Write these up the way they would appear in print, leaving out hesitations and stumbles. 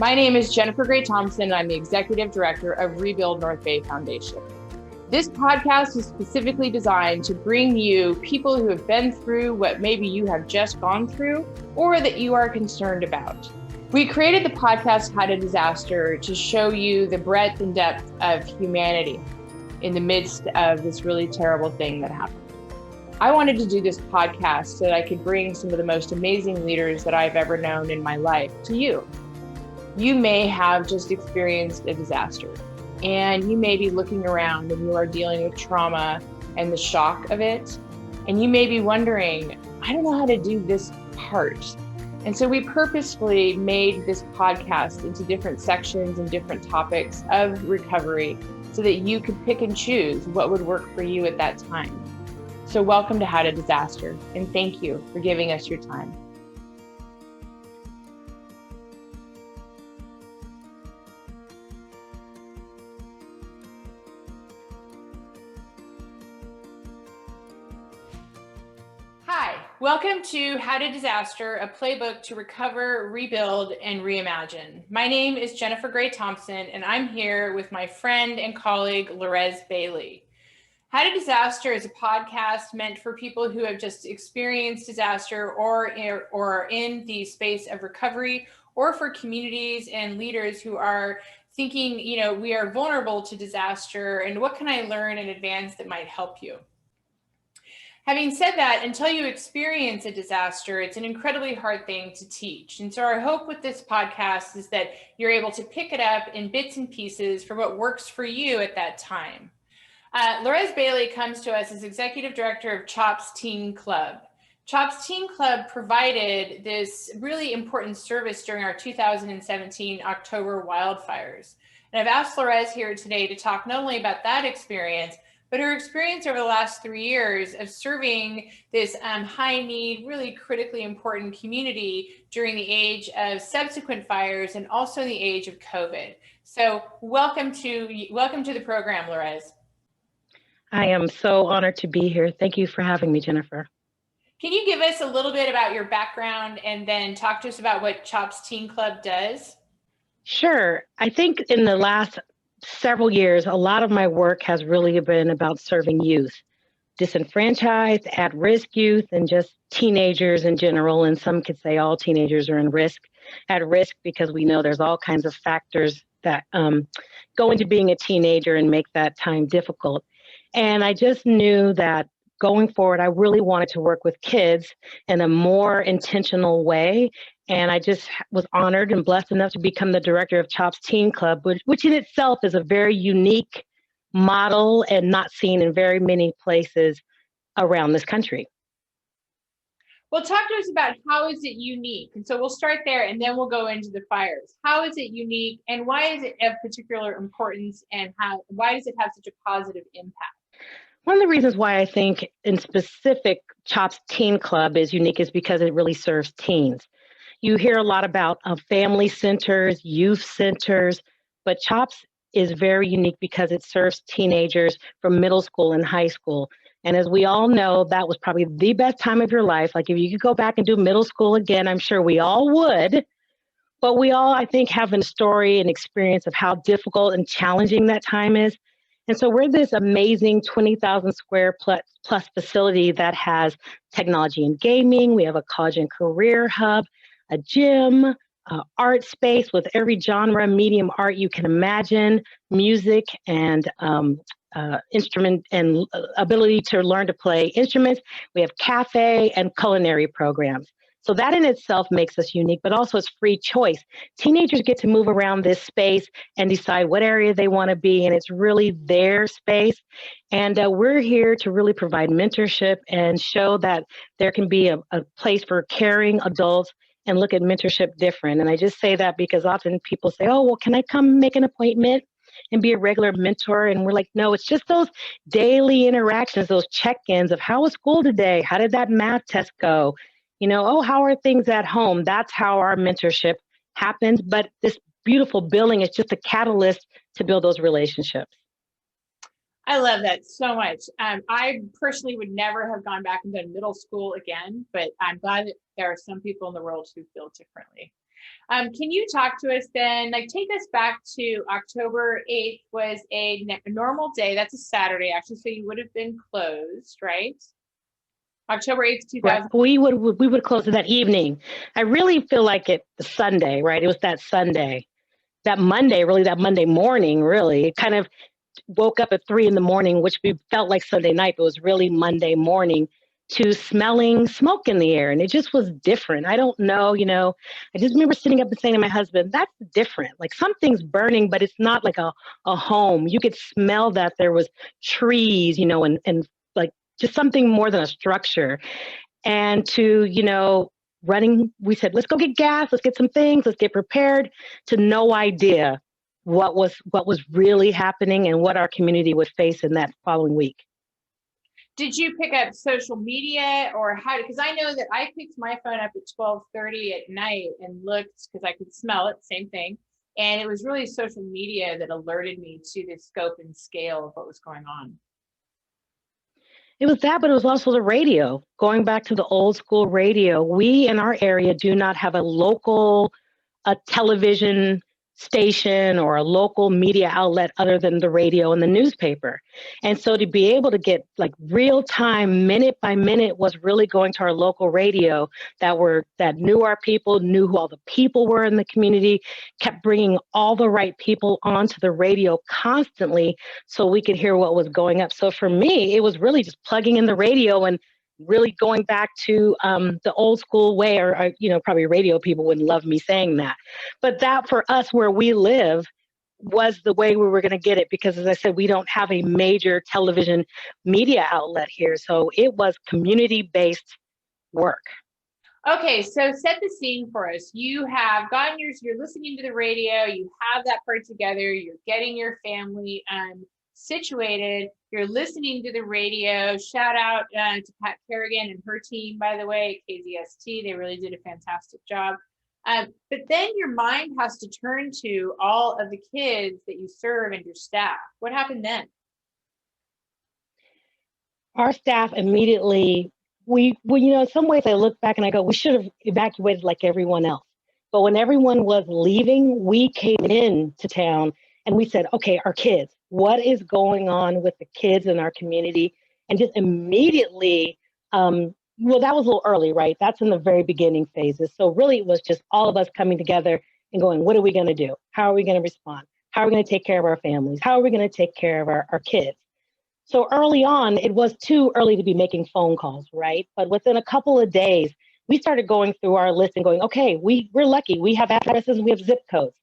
My name is Jennifer Gray Thompson, and I'm the Executive Director of Rebuild North Bay Foundation. This podcast is specifically designed to bring you people who have been through what maybe you have just gone through or that you are concerned about. We created the podcast How to Disaster to show you the breadth and depth of humanity in the midst of this really terrible thing that happened. I wanted to do this podcast so that I could bring some of the most amazing leaders that I've ever known in my life to you. You may have just experienced a disaster, and you may be looking around and you are dealing with trauma and the shock of it. And you may be wondering, I don't know how to do this part. And so we purposefully made this podcast into different sections and different topics of recovery so that you could pick and choose what would work for you at that time. So welcome to How to Disaster, and thank you for giving us your time. Hi, welcome to How to Disaster, a playbook to recover, rebuild, and reimagine. My name is Jennifer Gray Thompson, and I'm here with my friend and colleague, Lorez Bailey. How to Disaster is a podcast meant for people who have just experienced disaster or are in the space of recovery, or for communities and leaders who are thinking, we are vulnerable to disaster, and what can I learn in advance that might help you? Having said that, until you experience a disaster, it's an incredibly hard thing to teach. And so our hope with this podcast is that you're able to pick it up in bits and pieces for what works for you at that time. Lorez Bailey comes to us as Executive Director of CHOP's Teen Club. CHOP's Teen Club provided this really important service during our 2017 October wildfires. And I've asked Lorez here today to talk not only about that experience, but her experience over the last 3 years of serving this high need, really critically important community during the age of subsequent fires and also the age of COVID. So welcome to the program, Lorez. I am so honored to be here. Thank you for having me, Jennifer. Can you give us a little bit about your background and then talk to us about what CHOP's Teen Club does? Sure. I think in the last several years, a lot of my work has really been about serving youth, disenfranchised, at-risk youth, and just teenagers in general. And some could say all teenagers are at risk because we know there's all kinds of factors that go into being a teenager and make that time difficult. And I just knew that going forward, I really wanted to work with kids in a more intentional way. And I just was honored and blessed enough to become the director of CHOP's Teen Club, which in itself is a very unique model and not seen in very many places around this country. Well, talk to us about how is it unique? And so we'll start there and then we'll go into the fires. How is it unique and why is it of particular importance, and why does it have such a positive impact? One of the reasons why I think in specific CHOP's Teen Club is unique is because it really serves teens. You hear a lot about family centers, youth centers, but CHOP's is very unique because it serves teenagers from middle school and high school. And as we all know, that was probably the best time of your life. Like if you could go back and do middle school again, I'm sure we all would. But we all, I think, have a story and experience of how difficult and challenging that time is. And so we're this amazing 20,000 square plus facility that has technology and gaming. We have a college and career hub, a gym, art space with every genre, medium art you can imagine, music and instrument and ability to learn to play instruments. We have cafe and culinary programs. So that in itself makes us unique, but also it's free choice. Teenagers get to move around this space and decide what area they want to be, and it's really their space. And we're here to really provide mentorship and show that there can be a place for caring adults and look at mentorship different. And I just say that because often people say, oh, well, can I come make an appointment and be a regular mentor? And we're like, no, it's just those daily interactions, those check-ins of how was school today? How did that math test go? Oh, how are things at home? That's how our mentorship happens. But this beautiful building is just a catalyst to build those relationships. I love that so much. I personally would never have gone back and done middle school again, but I'm glad that there are some people in the world who feel differently. Can you talk to us then, like take us back to October 8th was a normal day. That's a Saturday, actually, so you would have been closed, right? October 8th, Right. 2000. We would close it that evening. I really feel like it the Sunday, right? It was that Sunday. That Monday, really that Monday morning, really. It kind of woke up at 3 in the morning, which we felt like Sunday night, but was really Monday morning, to smelling smoke in the air. And it just was different. I don't know, I just remember sitting up and saying to my husband, that's different. Like something's burning, but it's not like a home. You could smell that there was trees, and like just something more than a structure. And to, running, we said, let's go get gas, let's get some things, let's get prepared, to no idea what was really happening and what our community would face in that following week. Did you pick up social media or how? Because I know that I picked my phone up at 12:30 at night and looked because I could smell it, same thing. And it was really social media that alerted me to the scope and scale of what was going on. It was that, but it was also the radio. Going back to the old school radio, we in our area do not have a television station or a local media outlet other than the radio and the newspaper. And so to be able to get like real time, minute by minute, was really going to our local radio that knew our people, knew who all the people were in the community, kept bringing all the right people onto the radio constantly so we could hear what was going up. So for me, it was really just plugging in the radio and really going back to the old school way, or probably radio people wouldn't love me saying that, but that for us where we live was the way we were going to get it, because as I said, we don't have a major television media outlet here. So it was community-based work. Okay, so set the scene for us. You have gotten you're listening to the radio, you have that part together, you're getting your family situated, you're listening to the radio. Shout out to Pat Kerrigan and her team, by the way, at KZST. They really did a fantastic job. But then your mind has to turn to all of the kids that you serve and your staff. What happened then? Our staff immediately, in some ways I look back and I go, we should have evacuated like everyone else. But when everyone was leaving, we came into town and we said, okay, our kids, what is going on with the kids in our community? And just immediately, well, that was a little early, right? That's in the very beginning phases. So really it was just all of us coming together and going, what are we going to do? How are we going to respond? How are we going to take care of our families? How are we going to take care of our kids? So early on, it was too early to be making phone calls, right? But within a couple of days, we started going through our list and going, okay, we're lucky. We have addresses, we have zip codes.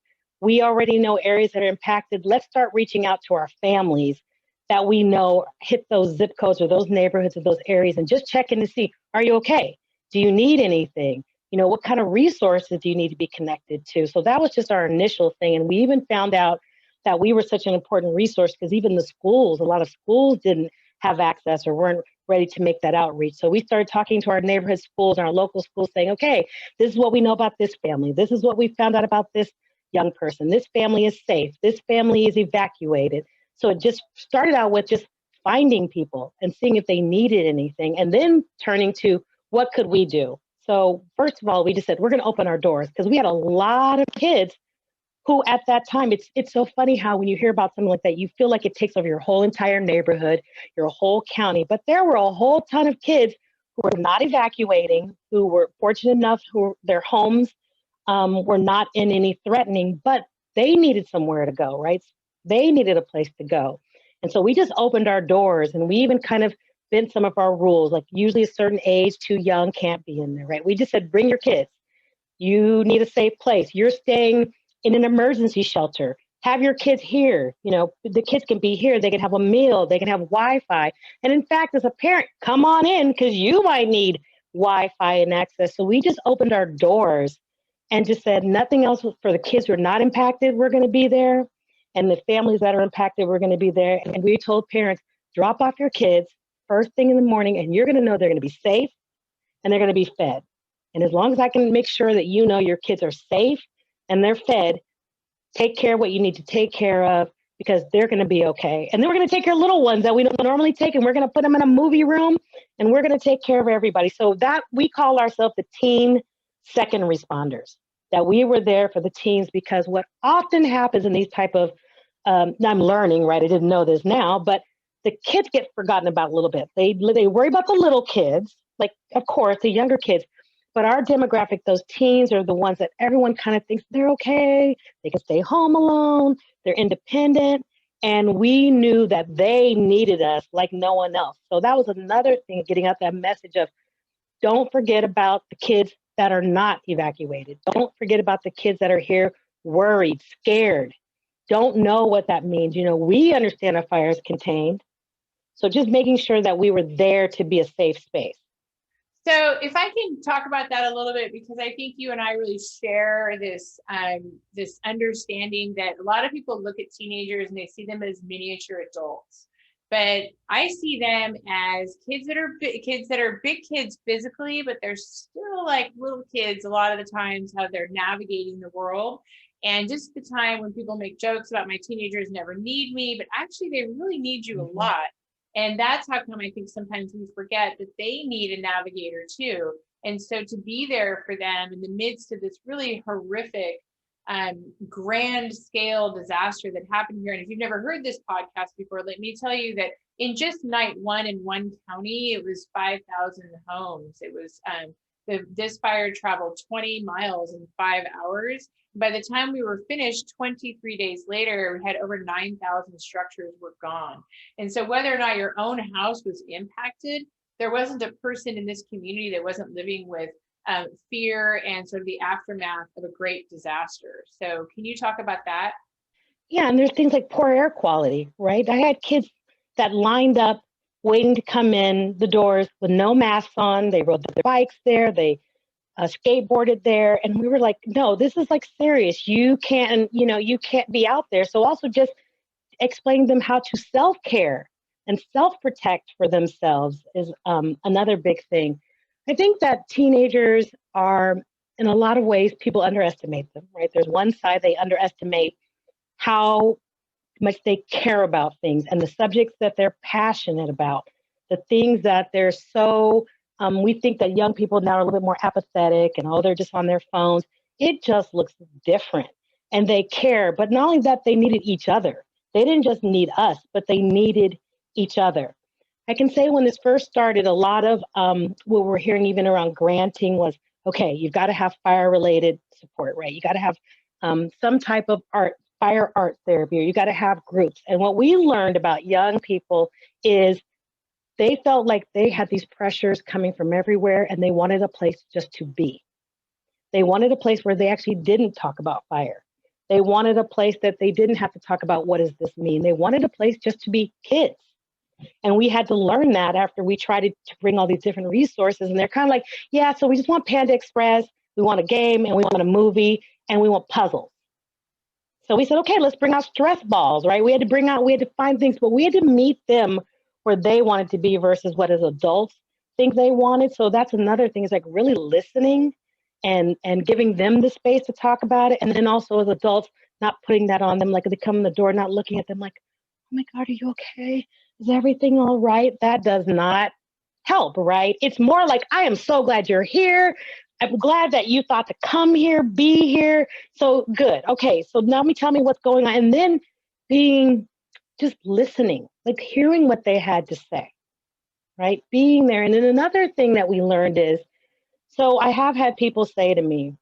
We already know areas that are impacted. Let's start reaching out to our families that we know hit those zip codes or those neighborhoods or those areas, and just check in to see, are you okay? Do you need anything? What kind of resources do you need to be connected to? So that was just our initial thing. And we even found out that we were such an important resource because even the schools, a lot of schools didn't have access or weren't ready to make that outreach. So we started talking to our neighborhood schools and our local schools saying, okay, this is what we know about this family. This is what we found out about this young person. This family is safe. This family is evacuated. So it just started out with just finding people and seeing if they needed anything, and then turning to what could we do? So first of all, we just said, we're going to open our doors, because we had a lot of kids who at that time, it's so funny how when you hear about something like that, you feel like it takes over your whole entire neighborhood, your whole county. But there were a whole ton of kids who were not evacuating, who were fortunate enough, who their homes were not in any threatening, but they needed somewhere to go, right? They needed a place to go. And so we just opened our doors, and we even kind of bent some of our rules, like usually a certain age, too young, can't be in there, right? We just said, bring your kids. You need a safe place. You're staying in an emergency shelter. Have your kids here. The kids can be here. They can have a meal. They can have Wi-Fi. And in fact, as a parent, come on in, because you might need Wi-Fi and access. So we just opened our doors and just said nothing else for the kids who are not impacted. We're going to be there. And the families that are impacted, we're going to be there. And we told parents, drop off your kids first thing in the morning, and you're going to know they're going to be safe and they're going to be fed. And as long as I can make sure that your kids are safe and they're fed, take care of what you need to take care of, because they're going to be okay. And then we're going to take your little ones that we don't normally take, and we're going to put them in a movie room, and we're going to take care of everybody. So that we call ourselves the teen second responders. that we were there for the teens, because what often happens in these type of, I'm learning, right? I didn't know this now, but the kids get forgotten about a little bit. They worry about the little kids, like, of course, the younger kids, but our demographic, those teens, are the ones that everyone kind of thinks they're okay. They can stay home alone. They're independent. And we knew that they needed us like no one else. So that was another thing, getting out that message of, don't forget about the kids that are not evacuated. Don't forget about the kids that are here worried, scared, don't know what that means. You know, we understand a fire is contained. So just making sure that we were there to be a safe space. So if I can talk about that a little bit, because I think you and I really share this this understanding that a lot of people look at teenagers and they see them as miniature adults, but I see them as kids that are big kids physically, but they're still like little kids a lot of the times, how they're navigating the world. And just the time when people make jokes about my teenagers never need me, but actually they really need you a lot. And that's how come I think sometimes we forget that they need a navigator too. And so to be there for them in the midst of this really horrific, grand scale disaster that happened here. And if you've never heard this podcast before, let me tell you that in just night one in one county, it was 5,000 homes. It was, this fire traveled 20 miles in 5 hours. By the time we were finished, 23 days later, we had over 9,000 structures were gone. And so whether or not your own house was impacted, there wasn't a person in this community that wasn't living with fear and sort of the aftermath of a great disaster. So can you talk about that? Yeah, and there's things like poor air quality, right? I had kids that lined up waiting to come in the doors with no masks on. They rode their bikes there. They skateboarded there, and we were like, no, this is like serious. You can't, you can't be out there. So also just explaining them how to self-care and self-protect for themselves is another big thing. I think that teenagers are, in a lot of ways, people underestimate them, right? There's one side, they underestimate how much they care about things and the subjects that they're passionate about, the things that they're so, we think that young people now are a little bit more apathetic and, oh, they're just on their phones. It just looks different. And they care. But not only that, they needed each other. They didn't just need us, but they needed each other. I can say when this first started, a lot of what we're hearing even around granting was, okay, you've got to have fire-related support, right? You got to have some type of fire art therapy, or you got to have groups. And what we learned about young people is they felt like they had these pressures coming from everywhere, and they wanted a place just to be. They wanted a place where they actually didn't talk about fire. They wanted a place that they didn't have to talk about what does this mean. They wanted a place just to be kids. And we had to learn that after we tried to bring all these different resources. And they're kind of like, yeah, so we just want Panda Express, we want a game, and we want a movie, and we want puzzles. So we said, okay, let's bring out stress balls, right? We had to find things, but we had to meet them where they wanted to be versus what as adults think they wanted. So that's another thing, is like really listening and giving them the space to talk about it. And then also as adults, not putting that on them, like they come in the door, not looking at them like, oh my God, are you okay? Is everything all right? That does not help, right? It's more like, I am so glad you're here. I'm glad that you thought to come here, be here. So good. Okay, so now tell me what's going on. And then just listening, like hearing what they had to say, right? Being there. And then another thing that we learned is, so I have had people say to me,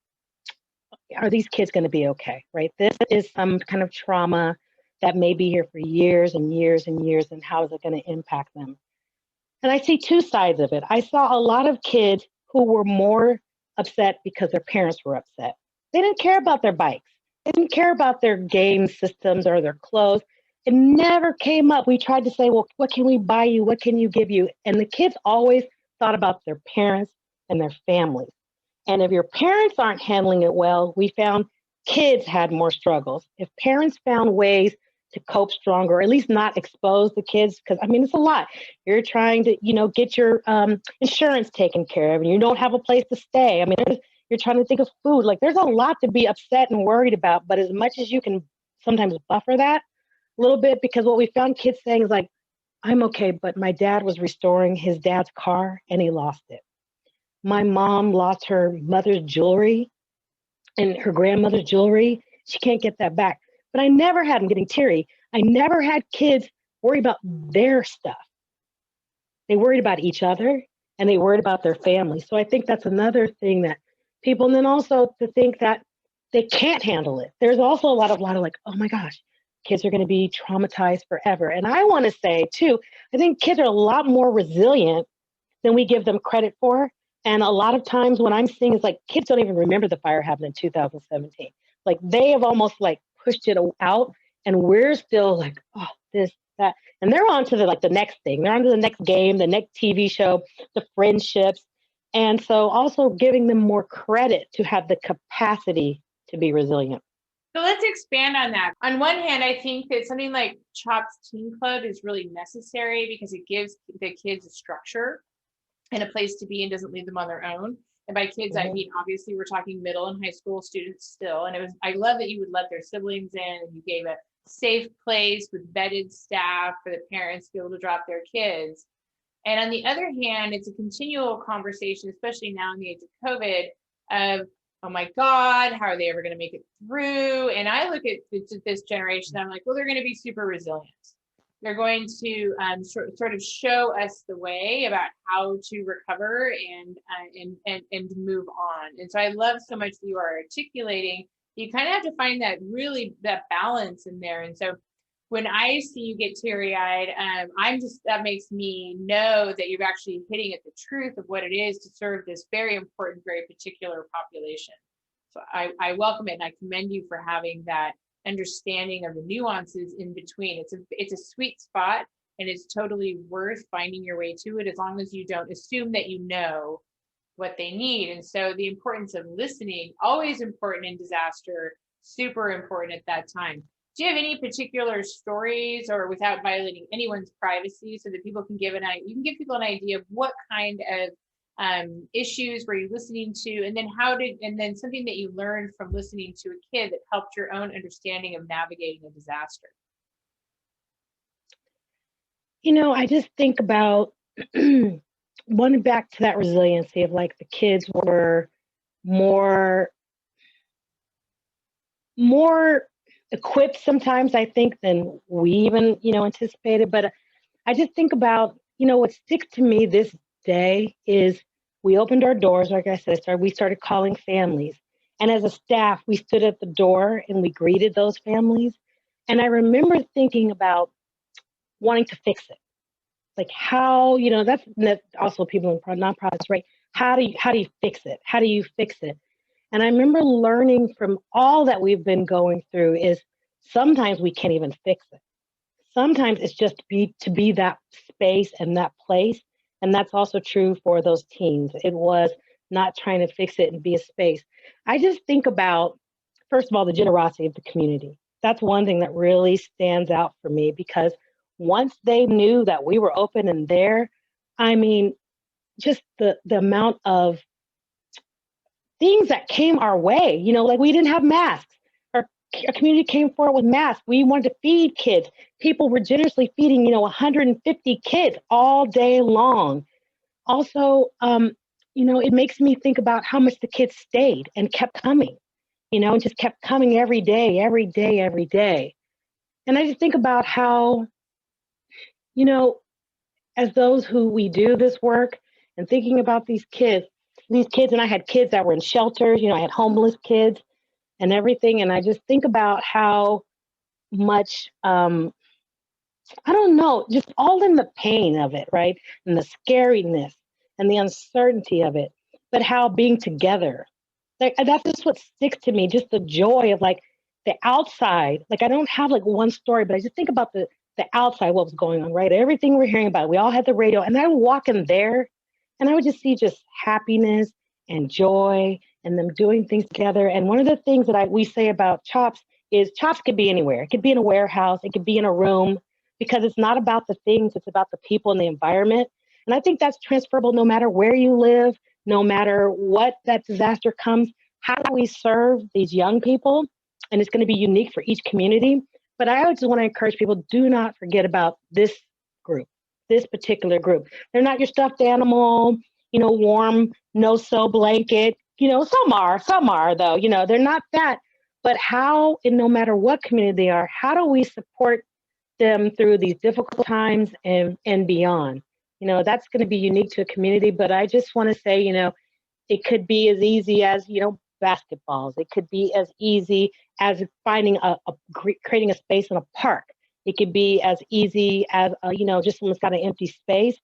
are these kids going to be okay, right? This is some kind of trauma that may be here for years and years and years, and how is it going to impact them? And I see two sides of it. I saw a lot of kids who were more upset because their parents were upset. They didn't care about their bikes. They didn't care about their game systems or their clothes. It never came up. We tried to say, well, what can we buy you? What can you give you? And the kids always thought about their parents and their families. And if your parents aren't handling it well, we found kids had more struggles. If parents found ways to cope stronger, or at least not expose the kids, because I mean, it's a lot. You're trying to, get your insurance taken care of, and you don't have a place to stay. I mean, you're trying to think of food. Like, there's a lot to be upset and worried about, but as much as you can sometimes buffer that a little bit, because what we found kids saying is like, I'm okay, but my dad was restoring his dad's car and he lost it. My mom lost her mother's jewelry and her grandmother's jewelry. She can't get that back. But I never had, I'm getting teary, I never had kids worry about their stuff. They worried about each other and they worried about their family. So I think that's another thing that people, and then also to think that they can't handle it. There's also a lot of like, oh my gosh, kids are going to be traumatized forever. And I want to say too, I think kids are a lot more resilient than we give them credit for. And a lot of times when I'm seeing is like kids don't even remember the fire happened in 2017. Like they have almost like pushed it out, and we're still like, oh, this, that. And they're on to the next thing. They're on to the next game, the next TV show, the friendships. And so also giving them more credit to have the capacity to be resilient. So let's expand on that. On one hand, I think that something like CHOP's Teen Club is really necessary because it gives the kids a structure and a place to be and doesn't leave them on their own. And by kids, I mean, obviously we're talking middle and high school students still. And I love that you would let their siblings in and you gave a safe place with vetted staff for the parents to be able to drop their kids. And on the other hand, it's a continual conversation, especially now in the age of COVID, of, oh my God, how are they ever going to make it through? And I look at this generation, I'm like, well, they're going to be super resilient. They're going to sort of show us the way about how to recover and move on. And so I love so much that you are articulating. You kind of have to find that balance in there. And so when I see you get teary-eyed, that makes me know that you're actually hitting at the truth of what it is to serve this very important, very particular population. So I welcome it, and I commend you for having that understanding of the nuances in between. It's a sweet spot, and it's totally worth finding your way to it, as long as you don't assume that you know what they need. And so the importance of listening, always important in disaster, super important at that time. Do you have any particular stories, or without violating anyone's privacy, so that people can give people an idea of what kind of issues were you listening to, and then something that you learned from listening to a kid that helped your own understanding of navigating a disaster? I just think about one back to that resiliency of like the kids were more equipped sometimes, I think, than we even, anticipated. But I just think about, what sticks to me this day is we opened our doors, like I said, we started calling families. And as a staff, we stood at the door and we greeted those families. And I remember thinking about wanting to fix it. Like how, that's also people in nonprofits, right? How do you fix it? How do you fix it? And I remember learning from all that we've been going through is sometimes we can't even fix it. Sometimes it's just to be that space and that place. And that's also true for those teens. It was not trying to fix it and be a space. I just think about, first of all, the generosity of the community. That's one thing that really stands out for me, because once they knew that we were open and there, I mean, just the amount of things that came our way, like we didn't have masks. Our community came forward with masks. We wanted to feed kids. People were generously feeding, 150 kids all day long. Also, it makes me think about how much the kids stayed and kept coming, and just kept coming every day, every day, every day. And I just think about how, as those who we do this work and thinking about these kids, and I had kids that were in shelters, I had homeless kids and everything. And I just think about how much, I don't know, just all in the pain of it, right? And the scariness and the uncertainty of it, but how being together, that's just what sticks to me, just the joy of like the outside. Like I don't have like one story, but I just think about the outside, what was going on, right? Everything we're hearing about, we all had the radio, and I would walk in there and I would just see just happiness and joy and them doing things together. And one of the things that we say about CHOPS is CHOPS could be anywhere. It could be in a warehouse, it could be in a room, because it's not about the things, it's about the people and the environment. And I think that's transferable no matter where you live, no matter what that disaster comes. How do we serve these young people? And it's going to be unique for each community. But I just want to encourage people, do not forget about this group, this particular group. They're not your stuffed animal, warm, no-sew blanket, Some are though, they're not that. But how, and no matter what community they are, how do we support them through these difficult times and beyond? That's going to be unique to a community. But I just want to say, it could be as easy as, basketballs. It could be as easy as finding creating a space in a park. It could be as easy as, just someone's got an empty space.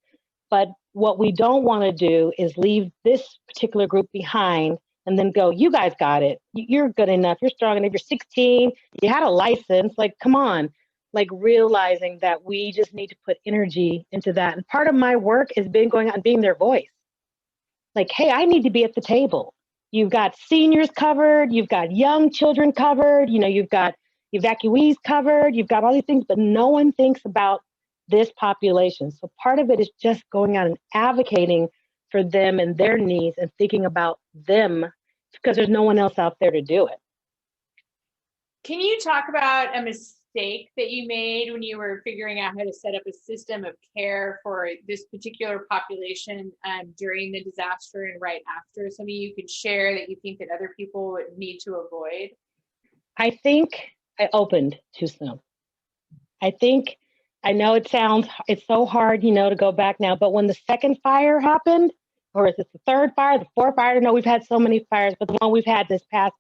But what we don't want to do is leave this particular group behind and then go, you guys got it. You're good enough. You're strong enough. You're 16. You had a license. Like, come on. Like realizing that we just need to put energy into that. And part of my work has been going out and being their voice. Like, hey, I need to be at the table. You've got seniors covered. You've got young children covered. You've got evacuees covered. You've got all these things, but no one thinks about this population. So part of it is just going out and advocating for them and their needs and thinking about them because there's no one else out there to do it. Can you talk about a mistake that you made when you were figuring out how to set up a system of care for this particular population during the disaster and right after? Something you could share that you think that other people would need to avoid? I think I opened too soon. I know it's so hard, to go back now, but when the second fire happened, or is it the third fire, the fourth fire? No, we've had so many fires, but the one we've had this past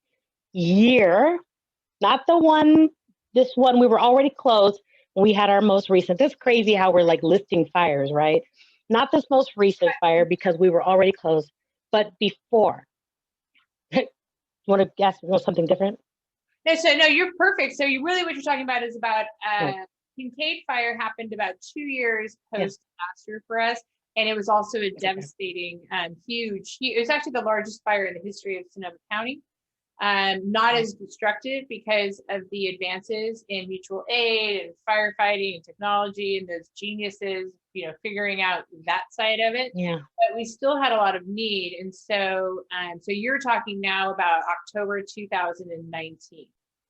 year, not this one, we were already closed when we had our most recent. That's crazy how we're like listing fires, right? Not this most recent fire because we were already closed, but before. You want to guess something different? No, you're perfect. So what you're talking about is about Kincaid fire happened about 2 years post disaster for us. And it was also a devastating, huge, it was actually the largest fire in the history of Sonoma County. Not as destructive because of the advances in mutual aid and firefighting and technology and those geniuses, figuring out that side of it. Yeah. But we still had a lot of need. And so, so you're talking now about October 2019.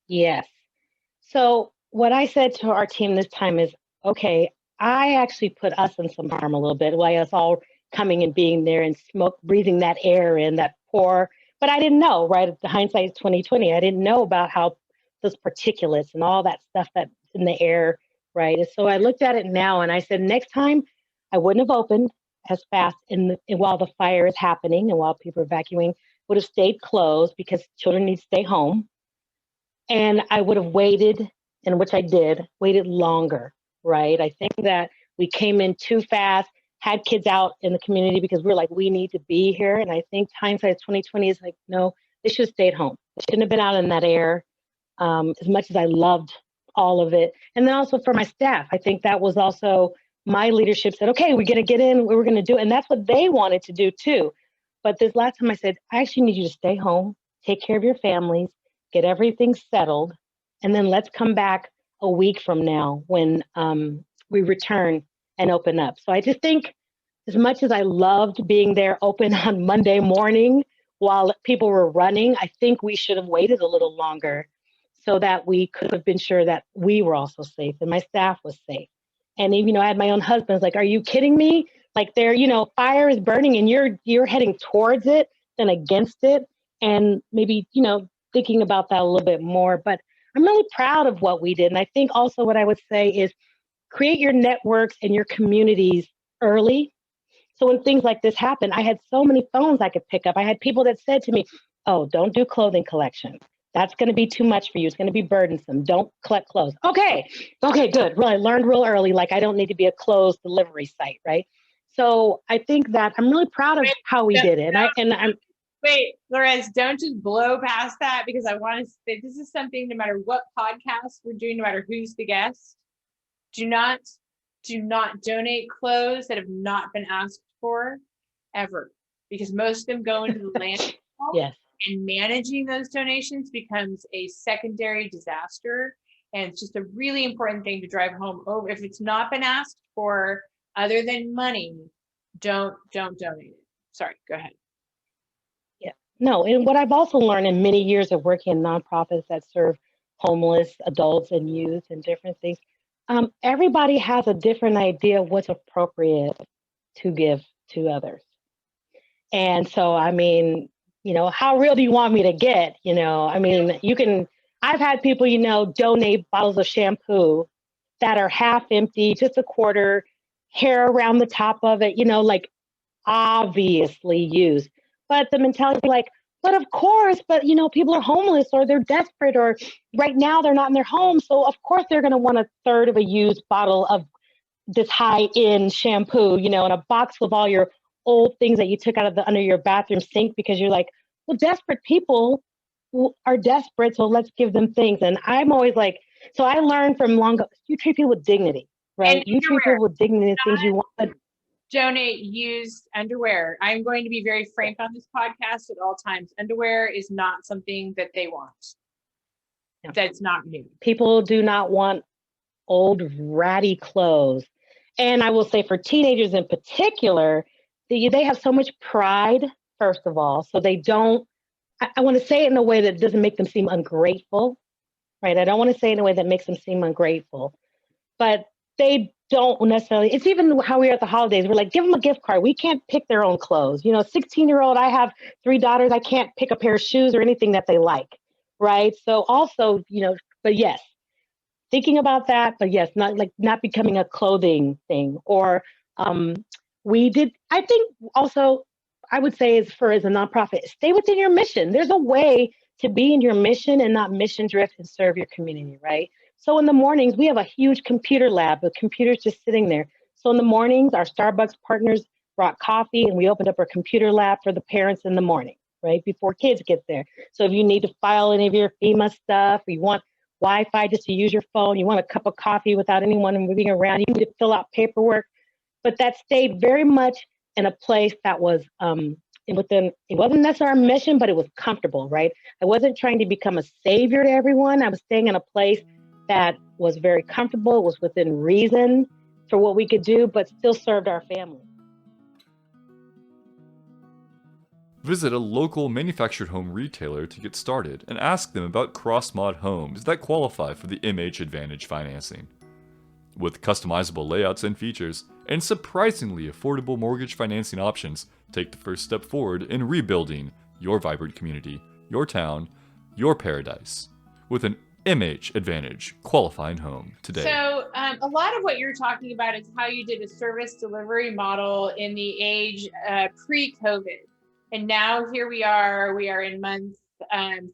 Yes. So what I said to our team this time is, okay, I actually put us in some harm a little bit by us all coming and being there and breathing that air in, that poor. But I didn't know, right? The hindsight is 2020. I didn't know about how those particulates and all that stuff that's in the air, right? And so I looked at it now and I said, next time I wouldn't have opened as fast while the fire is happening and while people are evacuating, would have stayed closed because children need to stay home. And I would have waited, and which I did, waited longer, right? I think that we came in too fast, had kids out in the community because we're like, we need to be here. And I think hindsight 2020 is like, no, they should have stayed home. They shouldn't have been out in that air as much as I loved all of it. And then also for my staff, I think that was also my leadership said, okay, we're going to get in, we're going to do it. And that's what they wanted to do too. But this last time I said, I actually need you to stay home, take care of your families, get everything settled, and then let's come back a week from now when we return and open up. So I just think as much as I loved being there open on Monday morning while people were running, I think we should have waited a little longer so that we could have been sure that we were also safe and my staff was safe. And even, I had my own husband like, are you kidding me? Like fire is burning and you're heading towards it than against it. And maybe, thinking about that a little bit more, but I'm really proud of what we did. And I think also what I would say is create your networks and your communities early. So when things like this happen, I had so many phones I could pick up. I had people that said to me, oh, don't do clothing collection. That's going to be too much for you. It's going to be burdensome. Don't collect clothes. Okay, good. Well, I learned real early, like I don't need to be a clothes delivery site, right? So I think that I'm really proud of how we did it. Wait, Lorez, don't just blow past that because I want to say this is something no matter what podcast we're doing, no matter who's the guest, do not donate clothes that have not been asked for ever, because most of them go into the landfill. Yes. And managing those donations becomes a secondary disaster. And it's just a really important thing to drive home over. If it's not been asked for other than money, don't donate it. Sorry, go ahead. No, and what I've also learned in many years of working in nonprofits that serve homeless adults and youth and different things, everybody has a different idea of what's appropriate to give to others. And so, how real do you want me to get? I mean, I've had people, donate bottles of shampoo that are half empty, just a quarter, hair around the top of it, like obviously used. But the mentality like, but of course, but people are homeless or they're desperate or right now they're not in their home. So of course they're going to want a third of a used bottle of this high end shampoo, in a box with all your old things that you took out of under your bathroom sink because you're like, well, desperate people are desperate. So let's give them things. And I'm always like, so I learned from long ago, you treat people with dignity, right? And You treat people with dignity and things you want. Donate used underwear. I'm going to be very frank on this podcast at all times. Underwear is not something that they want. No. That's not new. People do not want old ratty clothes. And I will say for teenagers in particular, they have so much pride, first of all. So they don't, I want to say it in a way that doesn't make them seem ungrateful, right? I don't want to say it in a way that makes them seem ungrateful, but they don't necessarily, it's even how we are at the holidays. We're like, give them a gift card. We can't pick their own clothes. 16-year-old, I have 3 daughters. I can't pick a pair of shoes or anything that they like, right? So also, but yes, thinking about that, but yes, not becoming a clothing thing. Or I think also, I would say as a nonprofit, stay within your mission. There's a way to be in your mission and not mission drift and serve your community, right? So in the mornings, we have a huge computer lab with computers just sitting there. So in the mornings, our Starbucks partners brought coffee and we opened up our computer lab for the parents in the morning, right? Before kids get there. So if you need to file any of your FEMA stuff, or you want Wi-Fi just to use your phone, you want a cup of coffee without anyone moving around, you need to fill out paperwork. But that stayed very much in a place that was it wasn't necessarily our mission, but it was comfortable, right? I wasn't trying to become a savior to everyone. I was staying in a place that was very comfortable, was within reason for what we could do, but still served our family. Visit a local manufactured home retailer to get started and ask them about cross-mod homes that qualify for the MH Advantage financing. With customizable layouts and features, and surprisingly affordable mortgage financing options, take the first step forward in rebuilding your vibrant community, your town, your paradise, with an MH Advantage qualifying home today. So a lot of what you're talking about is how you did a service delivery model in the age pre-COVID. And now here we are in month,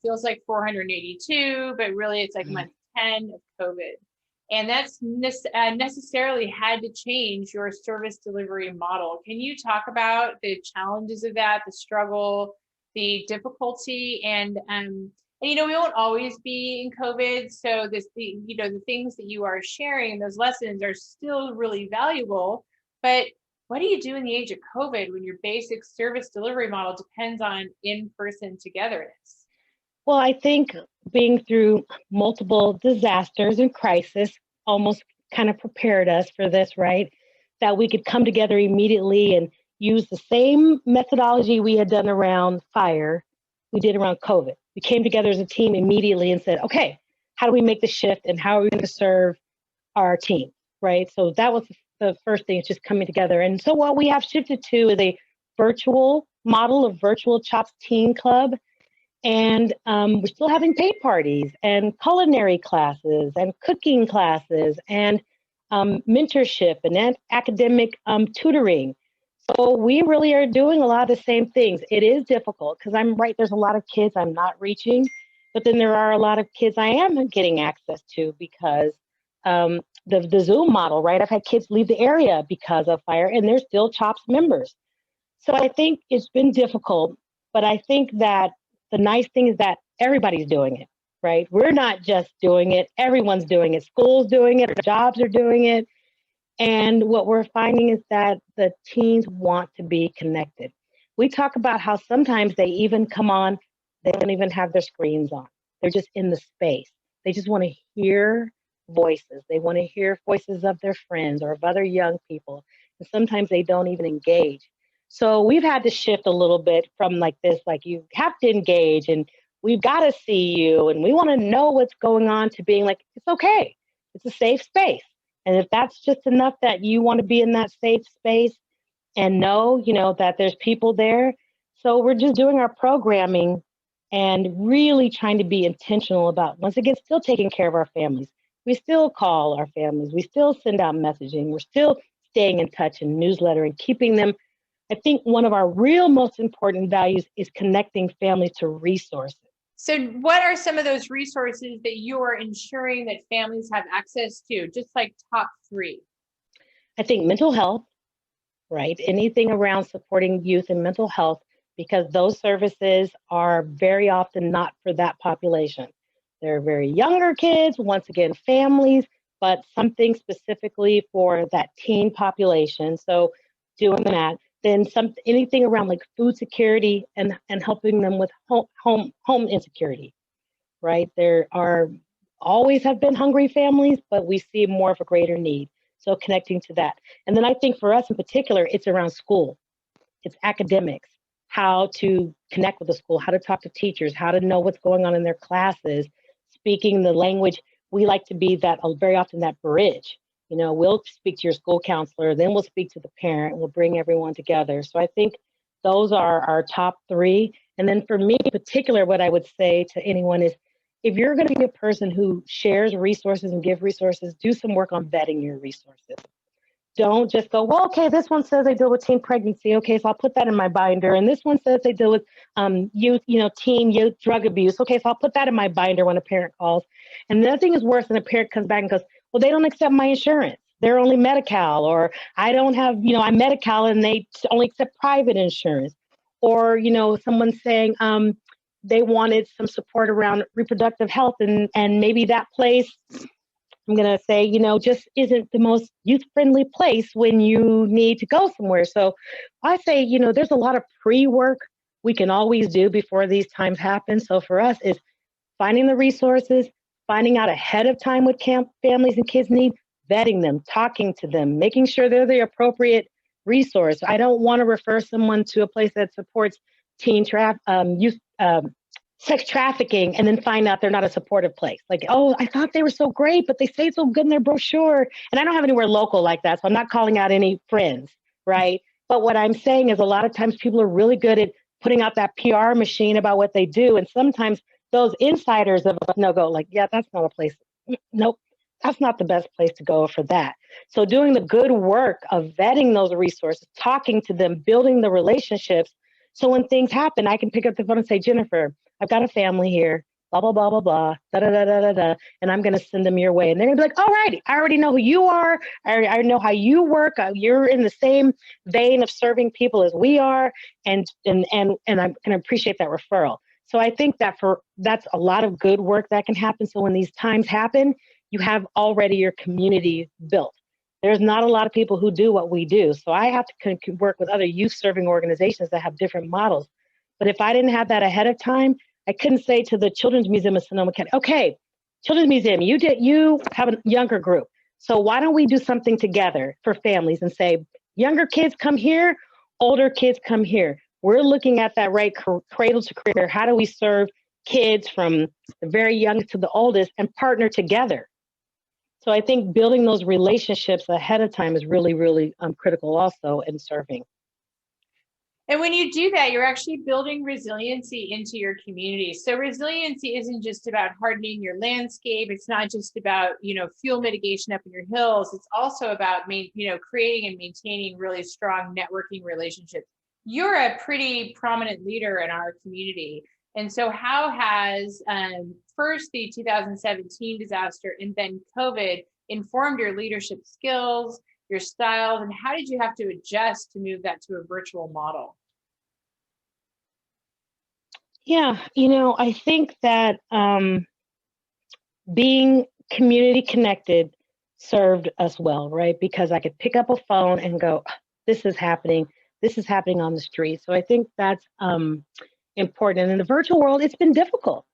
feels like 482, but really it's like month 10 of COVID. And that's necessarily had to change your service delivery model. Can you talk about the challenges of that, the struggle, the difficulty, and we won't always be in COVID. So the things that you are sharing, those lessons are still really valuable. But what do you do in the age of COVID when your basic service delivery model depends on in-person togetherness? Well, I think being through multiple disasters and crisis almost kind of prepared us for this, right? That we could come together immediately and use the same methodology we had done around fire, we did around COVID. We came together as a team immediately and said, okay, how do we make the shift and how are we going to serve our team, right? So that was the first thing, is just coming together. And so what we have shifted to is a virtual model of virtual CHOPS Teen Club. And we're still having paid parties and culinary classes and cooking classes and mentorship and academic tutoring. So we really are doing a lot of the same things. It is difficult because I'm right, there's a lot of kids I'm not reaching, but then there are a lot of kids I am getting access to because the Zoom model, right? I've had kids leave the area because of fire and they're still CHOPS members. So I think it's been difficult, but I think that the nice thing is that everybody's doing it, right? We're not just doing it, everyone's doing it. School's doing it, jobs are doing it. And what we're finding is that the teens want to be connected. We talk about how sometimes they even come on, they don't even have their screens on. They're just in the space. They just want to hear voices. They want to hear voices of their friends or of other young people. And sometimes they don't even engage. So we've had to shift a little bit from like this, like you have to engage and we've got to see you and we want to know what's going on, to being like, it's okay. It's a safe space. And if that's just enough that you want to be in that safe space and know, that there's people there, So we're just doing our programming and really trying to be intentional about, once again, still taking care of our families. We still call our families. We still send out messaging. We're still staying in touch and newsletter and keeping them. I think one of our real most important values is connecting families to resources. So what are some of those resources that you are ensuring that families have access to, just like top 3? I think mental health, right? Anything around supporting youth and mental health, because those services are very often not for that population. They're very younger kids, once again, families, but something specifically for that teen population. So doing that. Then anything around like food security and helping them with home insecurity, right? There are always have been hungry families, but we see more of a greater need. So connecting to that. And then I think for us in particular, it's around school. It's academics, how to connect with the school, how to talk to teachers, how to know what's going on in their classes, speaking the language. We like to be that very often that bridge. You know, we'll speak to your school counselor, then we'll speak to the parent, we'll bring everyone together. So I think those are our top 3. And then for me in particular, what I would say to anyone is, if you're going to be a person who shares resources and give resources, do some work on vetting your resources. Don't just go, well, okay, this one says they deal with teen pregnancy. Okay, so I'll put that in my binder. And this one says they deal with teen youth drug abuse. Okay, so I'll put that in my binder when a parent calls. And nothing is worse than a parent comes back and goes, well, they don't accept my insurance. They're only Medi-Cal, or I don't have, I'm Medi-Cal and they only accept private insurance. Or, someone saying they wanted some support around reproductive health and maybe that place, I'm going to say, just isn't the most youth-friendly place when you need to go somewhere. So I say, there's a lot of pre-work we can always do before these times happen. So for us, is finding the resources, finding out ahead of time what families and kids need, vetting them, talking to them, making sure they're the appropriate resource. I don't want to refer someone to a place that supports youth sex trafficking and then find out they're not a supportive place. Like, oh, I thought they were so great, but they say so good in their brochure. And I don't have anywhere local like that, so I'm not calling out any friends, right? But what I'm saying is a lot of times people are really good at putting out that PR machine about what they do. And sometimes those insiders of no go like, yeah, that's not a place. Nope, that's not the best place to go for that. So doing the good work of vetting those resources, talking to them, building the relationships. So when things happen, I can pick up the phone and say, Jennifer, I've got a family here, blah, blah, blah, blah, blah, da, da, da, da, da, da, and I'm going to send them your way. And they're going to be like, all righty, I already know who you are. I know how you work. You're in the same vein of serving people as we are. And I'm going to appreciate that referral. So I think that's a lot of good work that can happen. So when these times happen, you have already your community built. There's not a lot of people who do what we do. So I have to work with other youth serving organizations that have different models. But if I didn't have that ahead of time, I couldn't say to the Children's Museum of Sonoma County, okay, Children's Museum, you have a younger group. So why don't we do something together for families and say, younger kids come here, older kids come here. We're looking at that right cradle to career. How do we serve kids from the very youngest to the oldest and partner together? So I think building those relationships ahead of time is really, really critical also in serving. And when you do that, you're actually building resiliency into your community. So resiliency isn't just about hardening your landscape. It's not just about, fuel mitigation up in your hills. It's also about, creating and maintaining really strong networking relationships. You're a pretty prominent leader in our community. And so how has first the 2017 disaster and then COVID informed your leadership skills, your styles, and how did you have to adjust to move that to a virtual model? Yeah, I think that being community connected served us well, right? Because I could pick up a phone and go, this is happening on the street. So I think that's important. And in the virtual world, it's been difficult.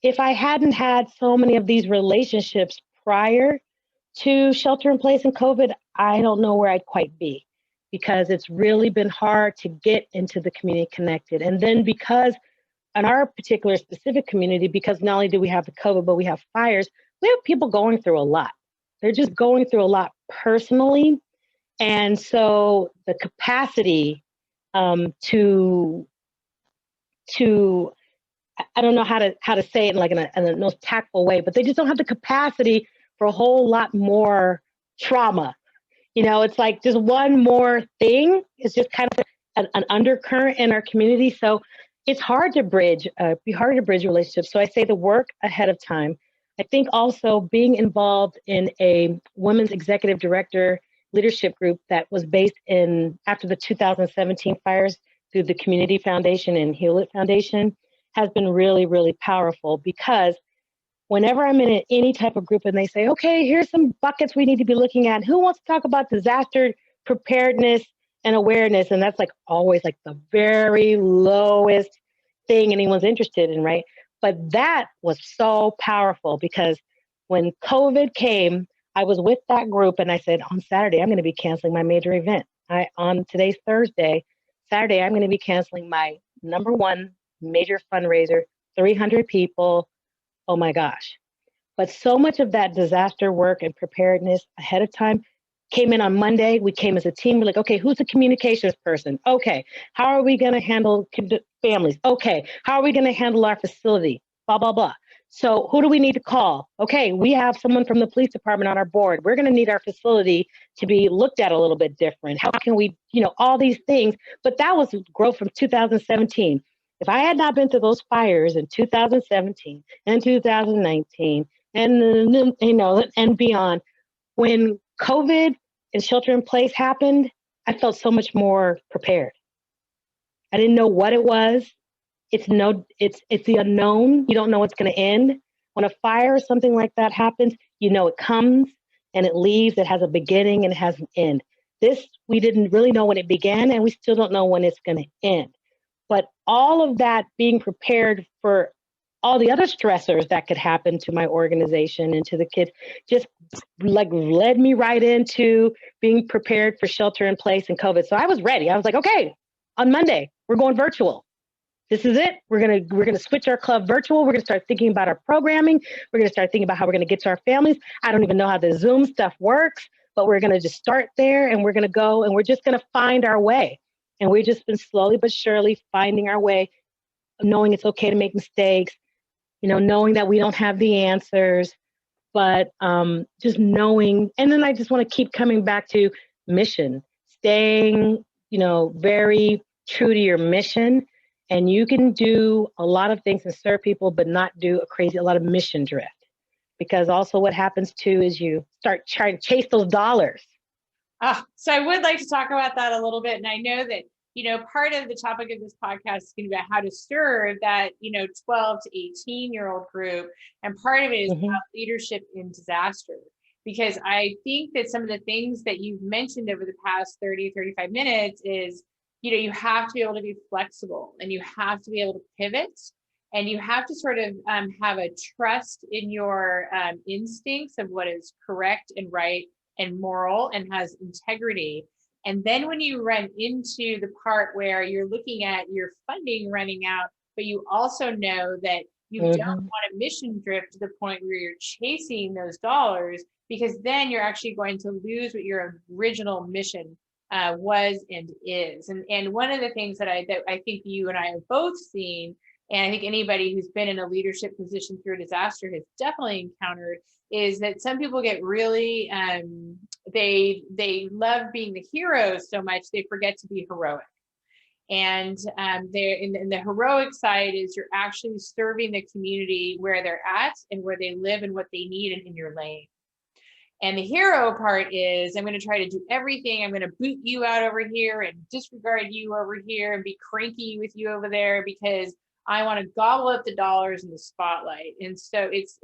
If I hadn't had so many of these relationships prior to shelter in place and COVID, I don't know where I'd quite be, because it's really been hard to get into the community connected. And then because in our particular specific community, because not only do we have the COVID, but we have fires, we have people going through a lot. They're just going through a lot personally. And so the capacity to to, I don't know how to say it in a most tactful way, but they just don't have the capacity for a whole lot more trauma. It's like just one more thing. It's just kind of an undercurrent in our community. So it's hard to bridge, relationships. So I say the work ahead of time. I think also being involved in a women's executive director leadership group that was based after the 2017 fires through the Community Foundation and Heal It Foundation has been really, really powerful, because whenever I'm in any type of group and they say, okay, here's some buckets we need to be looking at. Who wants to talk about disaster preparedness and awareness? And that's like always like the very lowest thing anyone's interested in, right? But that was so powerful, because when COVID came, I was with that group and I said, on Saturday, I'm going to be canceling my major event. On today's Thursday, Saturday, I'm going to be canceling my number one major fundraiser, 300 people. Oh my gosh. But so much of that disaster work and preparedness ahead of time came in on Monday. We came as a team. We're like, okay, who's the communications person? Okay. How are we going to handle families? Okay. How are we going to handle our facility? Blah, blah, blah. So who do we need to call? Okay, we have someone from the police department on our board. We're going to need our facility to be looked at a little bit different. How can we, all these things. But that was growth from 2017. If I had not been to those fires in 2017 and 2019 and beyond, when COVID and shelter in place happened, I felt so much more prepared. I didn't know what it was. It's the unknown. You don't know what's going to end. When a fire or something like that happens, it comes and it leaves. It has a beginning and it has an end. This, we didn't really know when it began, and we still don't know when it's going to end. But all of that, being prepared for all the other stressors that could happen to my organization and to the kids, just led me right into being prepared for shelter in place and COVID. So I was ready. I was like, okay, on Monday, we're going virtual. This is it. We're gonna switch our club virtual. We're gonna start thinking about our programming. We're gonna start thinking about how we're gonna get to our families. I don't even know how the Zoom stuff works, but we're gonna just start there, and we're gonna go, and we're just gonna find our way. And we've just been slowly but surely finding our way, knowing it's okay to make mistakes, knowing that we don't have the answers, but just knowing. And then I just want to keep coming back to mission, staying, very true to your mission. And you can do a lot of things and serve people, but not do a lot of mission drift. Because also what happens too is you start trying to chase those dollars. So I would like to talk about that a little bit. And I know that, part of the topic of this podcast is going to be about how to serve that, 12 to 18-year-old group. And part of it is about leadership in disaster. Because I think that some of the things that you've mentioned over the past 30, 35 minutes is, you have to be able to be flexible, and you have to be able to pivot, and you have to sort of have a trust in your instincts of what is correct and right and moral and has integrity. And then when you run into the part where you're looking at your funding running out, but you also know that you don't want to mission drift to the point where you're chasing those dollars, because then you're actually going to lose what your original mission was and is. And one of the things that I think you and I have both seen, and I think anybody who's been in a leadership position through a disaster has definitely encountered, is that some people get really, they love being the heroes so much they forget to be heroic. And they're in the heroic side is you're actually serving the community where they're at and where they live and what they need and in your lane. And the hero part is, I'm going to try to do everything. I'm going to boot you out over here and disregard you over here and be cranky with you over there because I want to gobble up the dollars in the spotlight. And so it's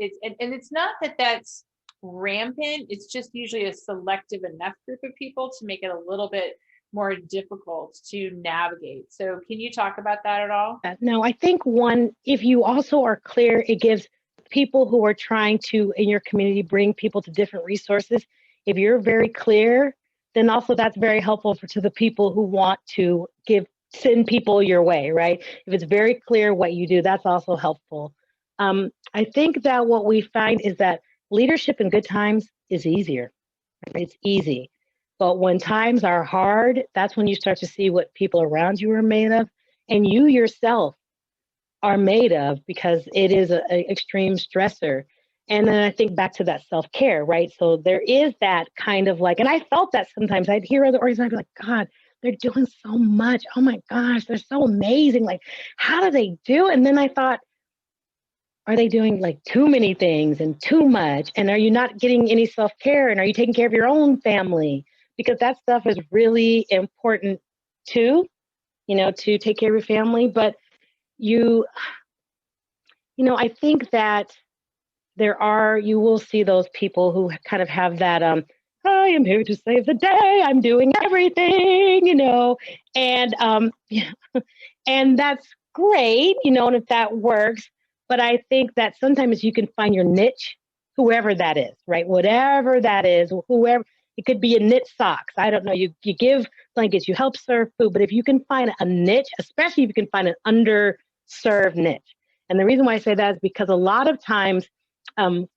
not that that's rampant. It's just usually a selective enough group of people to make it a little bit more difficult to navigate. So can you talk about that at all? No, I think if you also are clear, it gives people who are trying to, in your community, bring people to different resources. If you're very clear, then also that's very helpful to the people who want to send people your way, right? If it's very clear what you do, that's also helpful. I think that what we find is that leadership in good times is easier. It's easy. But when times are hard, that's when you start to see what people around you are made of. And you yourself are made of, because it is an extreme stressor. And then I think back to that self-care, right? So there is that kind of like, and I felt that sometimes I'd hear other organizations, I'd be like, God, they're doing so much. Oh my gosh, they're so amazing. Like, how do they do it? And then I thought, are they doing like too many things and too much? And are you not getting any self-care? And are you taking care of your own family? Because that stuff is really important too, to take care of your family. But I think that you will see those people who kind of have that, I am here to save the day, I'm doing everything, and yeah, and that's great, and if that works. But I think that sometimes you can find your niche, whoever that is, right? Whatever that is, whoever, it could be a knit socks. I don't know. You give blankets, you help serve food, but if you can find a niche, especially if you can find an underserved niche. And the reason why I say that is because a lot of times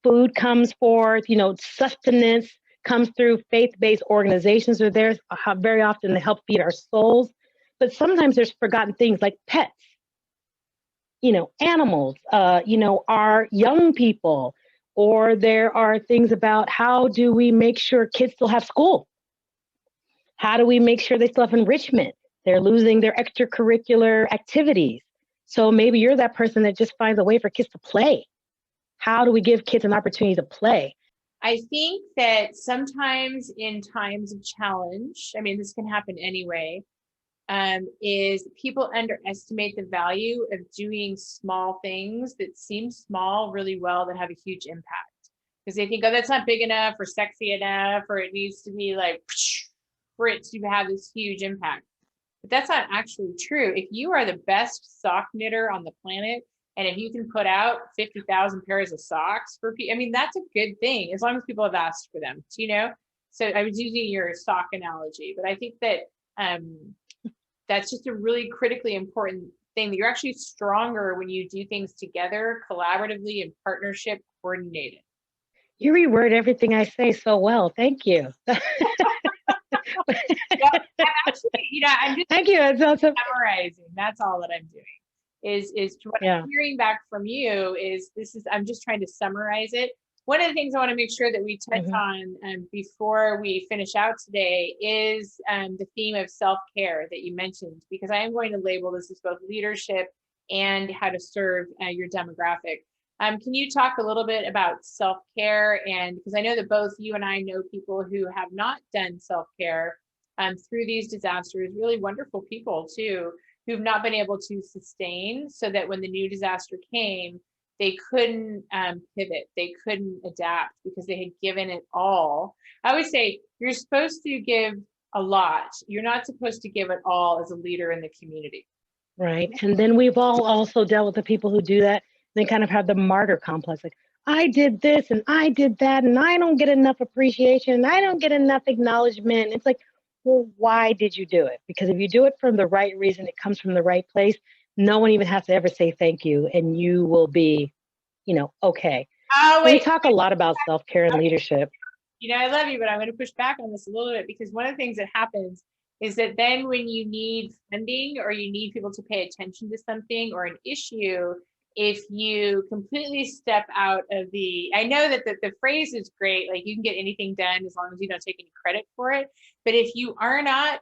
food comes forth, sustenance comes through faith-based organizations are there very often to help feed our souls. But sometimes there's forgotten things like pets, animals, our young people, or there are things about how do we make sure kids still have school? How do we make sure they still have enrichment? They're losing their extracurricular activities. So maybe you're that person that just finds a way for kids to play. How do we give kids an opportunity to play? I think that sometimes in times of challenge, I mean, this can happen anyway, is people underestimate the value of doing small things that seem small really well that have a huge impact. Because they think, oh, that's not big enough or sexy enough, or it needs to be like for it to have this huge impact. But that's not actually true. If you are the best sock knitter on the planet, and if you can put out 50,000 pairs of socks for people, I mean, that's a good thing, as long as people have asked for them, So I was using your sock analogy, but I think that that's just a really critically important thing, that you're actually stronger when you do things together, collaboratively, in partnership, coordinated. You reword everything I say so well. Thank you. Well, actually, I'm just Thank you. That's awesome. summarizing. That's all that I'm doing. Is what I'm hearing back from you I'm just trying to summarize it. One of the things I want to make sure that we touch on before we finish out today is the theme of self-care that you mentioned, because I am going to label this as both leadership and how to serve your demographic. Can you talk a little bit about self-care? And because I know that both you and I know people who have not done self-care through these disasters, really wonderful people too, who've not been able to sustain, so that when the new disaster came, they couldn't pivot, they couldn't adapt because they had given it all. I always say you're supposed to give a lot. You're not supposed to give it all as a leader in the community. Right. And then we've all also dealt with the people who do that. They kind of have the martyr complex. Like, I did this and I did that, and I don't get enough appreciation, and I don't get enough acknowledgement. It's like, well, why did you do it? Because if you do it for the right reason, it comes from the right place. No one even has to ever say thank you, and you will be, okay. Oh, wait. We talk a lot about self-care and leadership. I love you, but I'm going to push back on this a little bit, because one of the things that happens is that then when you need funding or you need people to pay attention to something or an issue, if you completely step out of I know that the phrase is great, like you can get anything done as long as you don't take any credit for it. But if you are not,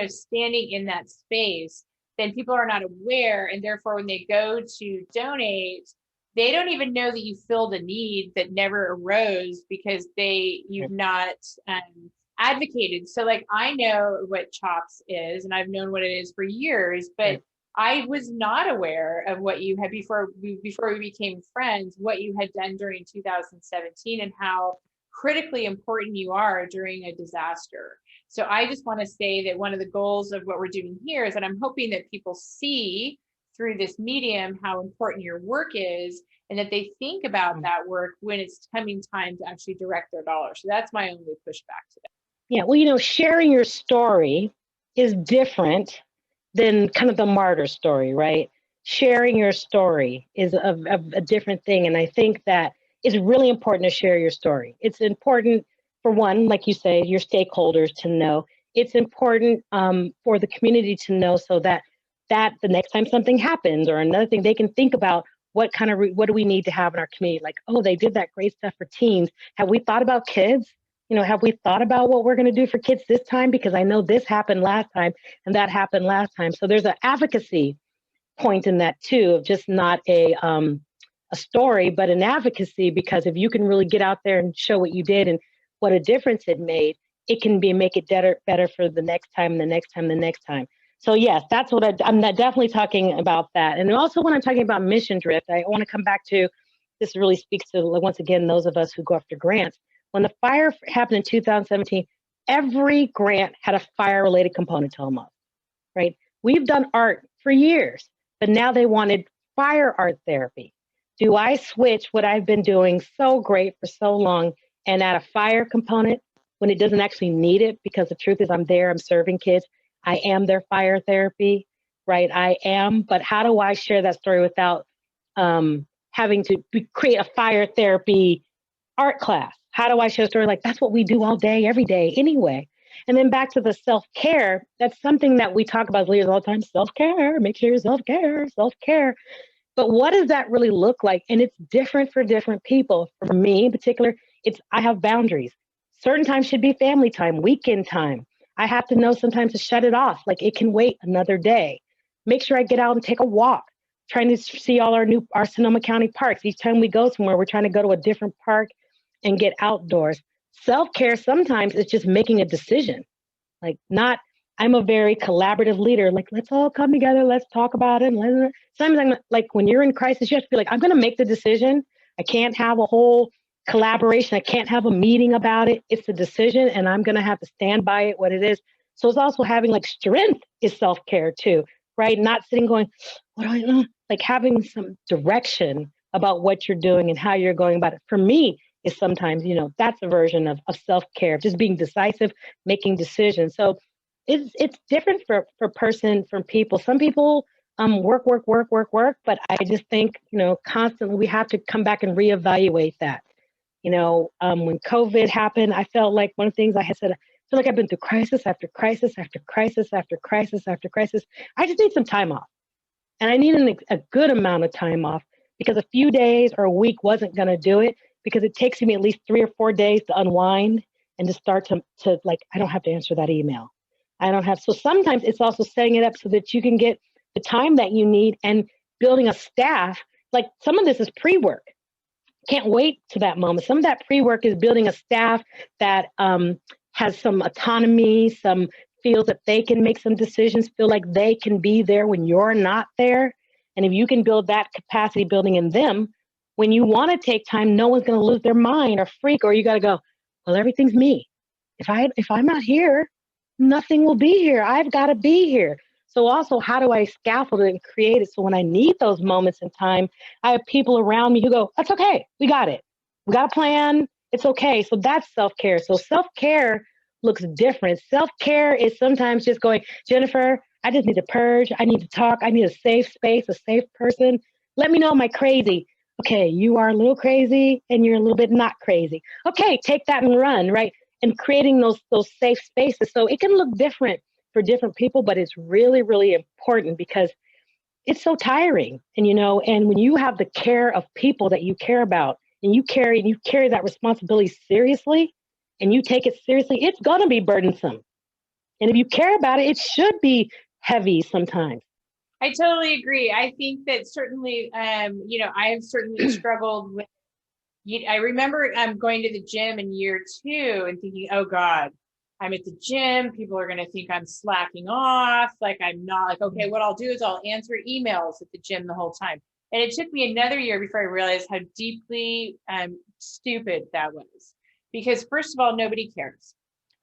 standing in that space, then people are not aware. And therefore, when they go to donate, they don't even know that you filled a need that never arose because you've not advocated. So like, I know what CHOPS is, and I've known what it is for years, but I was not aware of what you had before we became friends, what you had done during 2017 and how critically important you are during a disaster. So I just want to say that one of the goals of what we're doing here is that I'm hoping that people see through this medium how important your work is, and that they think about that work when it's coming time to actually direct their dollars. So that's my only pushback today. Yeah, well, sharing your story is different than kind of the martyr story, right? Sharing your story is a different thing. And I think that it's really important to share your story. It's important for one, like you say, your stakeholders to know. It's important for the community to know, so that that the next time something happens or another thing, they can think about what kind of, what do we need to have in our community? Like, oh, they did that great stuff for teens. Have we thought about kids? Have we thought about what we're going to do for kids this time? Because I know this happened last time and that happened last time. So there's an advocacy point in that too, of just not a story, but an advocacy, because if you can really get out there and show what you did and what a difference it made, it can make it better for the next time, the next time, the next time. So yes, that's what I'm definitely talking about that. And also when I'm talking about mission drift, I want to come back to, this really speaks to, once again, those of us who go after grants. When the fire happened in 2017, every grant had a fire related component to almost, right? We've done art for years, but now they wanted fire art therapy. Do I switch what I've been doing so great for so long and add a fire component when it doesn't actually need it? Because the truth is I'm there, I'm serving kids. I am their fire therapy, right? I am, but how do I share that story without having to create a fire therapy art class? How do I share a story like that's what we do all day, every day anyway? And then back to the self-care, that's something that we talk about as leaders all the time, self-care, make sure you're self-care, self-care. But what does that really look like? And it's different for different people. For me in particular, I have boundaries. Certain times should be family time, weekend time. I have to know sometimes to shut it off. Like it can wait another day. Make sure I get out and take a walk, trying to see all our Sonoma County parks. Each time we go somewhere, we're trying to go to a different park and get outdoors. Self-care sometimes is just making a decision. Like I'm a very collaborative leader. Like, let's all come together. Let's talk about it. Sometimes I'm like, when you're in crisis, you have to be like, I'm going to make the decision. I can't have a whole collaboration. I can't have a meeting about it. It's a decision and I'm going to have to stand by it, what it is. So it's also having like strength is self-care too, right? Not sitting going, what do I know? Like having some direction about what you're doing and how you're going about it. For me, is sometimes, that's a version of self-care, just being decisive, making decisions. So it's different for people. Some people work, but I just think, constantly we have to come back and reevaluate that. When COVID happened, I felt like one of the things I had said, I feel like I've been through crisis after crisis after crisis after crisis after crisis. I just need some time off. And I needed a good amount of time off because a few days or a week wasn't going to do it, because it takes me at least 3 or 4 days to unwind and to start to like, I don't have to answer that email. So sometimes it's also setting it up so that you can get the time that you need and building a staff. Like some of this is pre-work. Can't wait to that moment. Some of that pre-work is building a staff that has some autonomy, some feels that they can make some decisions, feel like they can be there when you're not there. And if you can build that capacity building in them, when you want to take time, no one's going to lose their mind or freak, or you got to go, well, everything's me. If I'm not here, nothing will be here. I've got to be here. So also, how do I scaffold it and create it so when I need those moments in time, I have people around me who go, that's okay. We got it. We got a plan. It's okay. So that's self-care. So self-care looks different. Self-care is sometimes just going, Jennifer, I just need to purge. I need to talk. I need a safe space, a safe person. Let me know, am I crazy? Okay, you are a little crazy and you're a little bit not crazy. Okay, take that and run, right? And creating those safe spaces. So it can look different for different people, but it's really, really important because it's so tiring. And, and when you have the care of people that you care about and you carry that responsibility seriously and you take it seriously, it's going to be burdensome. And if you care about it, it should be heavy sometimes. I totally agree. I think that certainly, I have certainly struggled with, I remember going to the gym in year 2 and thinking, oh God, I'm at the gym. People are going to think I'm slacking off. Like I'm not like, okay, what I'll do is I'll answer emails at the gym the whole time. And it took me another year before I realized how deeply stupid that was. Because first of all, nobody cares.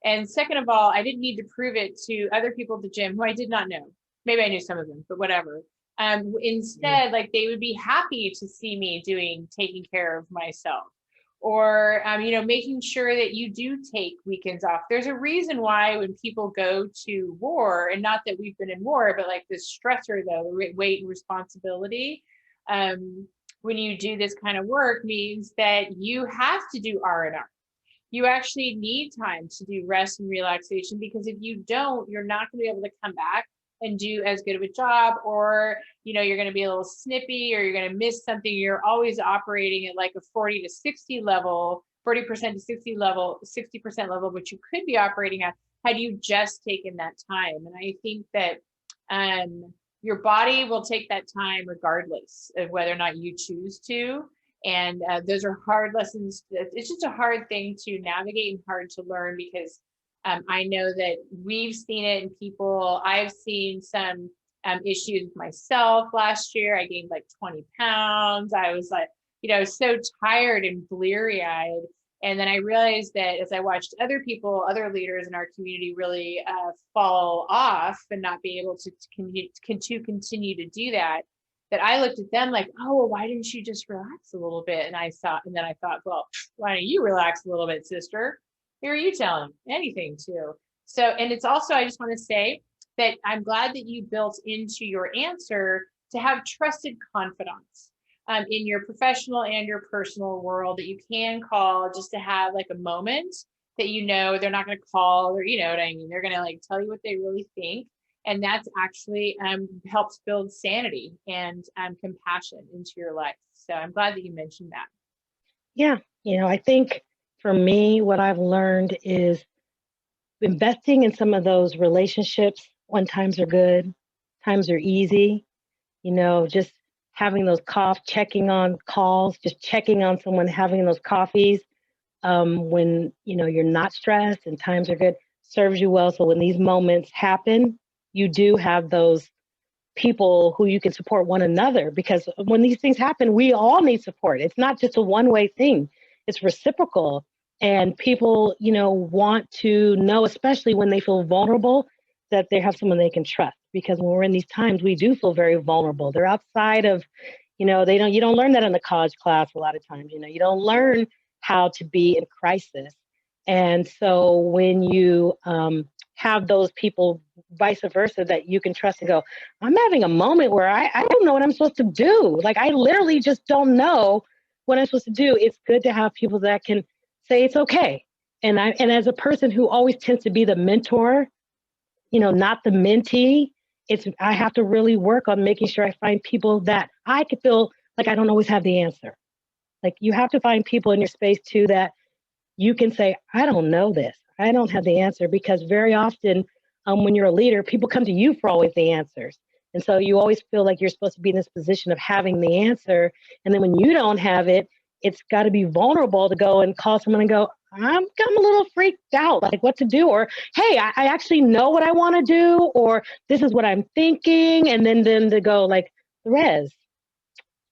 And second of all, I didn't need to prove it to other people at the gym who I did not know. Maybe I knew some of them, but whatever. Instead, like they would be happy to see me taking care of myself, or making sure that you do take weekends off. There's a reason why when people go to war, and not that we've been in war, but like this stressor, though, weight and responsibility. When you do this kind of work, means that you have to do R&R. You actually need time to do rest and relaxation, because if you don't, you're not going to be able to come back and do as good of a job, or you're going to be a little snippy, or you're going to miss something. You're always operating at like a 40 to 60 level, 40% to 60 level, 60% level, which you could be operating at had you just taken that time. And I think that your body will take that time regardless of whether or not you choose to. And those are hard lessons. It's just a hard thing to navigate and hard to learn, because I know that we've seen it in people. I've seen some issues with myself last year. I gained like 20 pounds. I was like, so tired and bleary eyed. And then I realized that as I watched other people, other leaders in our community really fall off and not be able to continue to do that, that I looked at them like, oh, well, why didn't you just relax a little bit? And then I thought, well, why don't you relax a little bit, sister? Here you telling anything too. So, and it's also, I just want to say that I'm glad that you built into your answer to have trusted confidants in your professional and your personal world, that you can call just to have like a moment that they're not going to call, or what I mean, they're going to like tell you what they really think. And that's actually helps build sanity and compassion into your life. So I'm glad that you mentioned that. Yeah, I think for me, what I've learned is investing in some of those relationships when times are good, times are easy, just having those checking on calls, just checking on someone, having those coffees when, you're not stressed and times are good, serves you well. So when these moments happen, you do have those people who you can support one another, because when these things happen, we all need support. It's not just a one-way thing, it's reciprocal. And people, want to know, especially when they feel vulnerable, that they have someone they can trust. Because when we're in these times, we do feel very vulnerable. They're outside of, you don't learn that in the college class a lot of times. You don't learn how to be in crisis. And so when you have those people, vice versa, that you can trust and go, I'm having a moment where I don't know what I'm supposed to do. Like, I literally just don't know what I'm supposed to do. It's good to have people that can say it's okay. And as a person who always tends to be the mentor, not the mentee, I have to really work on making sure I find people that I could feel like I don't always have the answer. Like, you have to find people in your space too that you can say, I don't know this. I don't have the answer, because very often when you're a leader, people come to you for always the answers. And so you always feel like you're supposed to be in this position of having the answer. And then when you don't have it, it's got to be vulnerable to go and call someone and go, I'm a little freaked out, like what to do. Or, hey, I actually know what I want to do, or this is what I'm thinking. And then to go like, Lorez,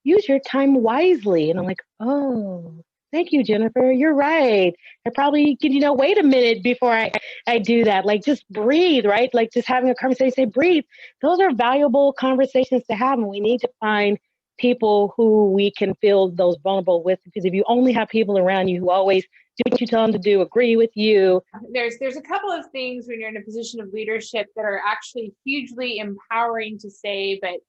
use your time wisely. And I'm like, oh, thank you, Jennifer. You're right. I probably could, wait a minute before I do that. Like, just breathe, right? Like, just having a conversation, say, breathe. Those are valuable conversations to have. And we need to find people who we can feel those vulnerable with, because if you only have people around you who always do what you tell them to do, agree with you. There's a couple of things when you're in a position of leadership that are actually hugely empowering to say, but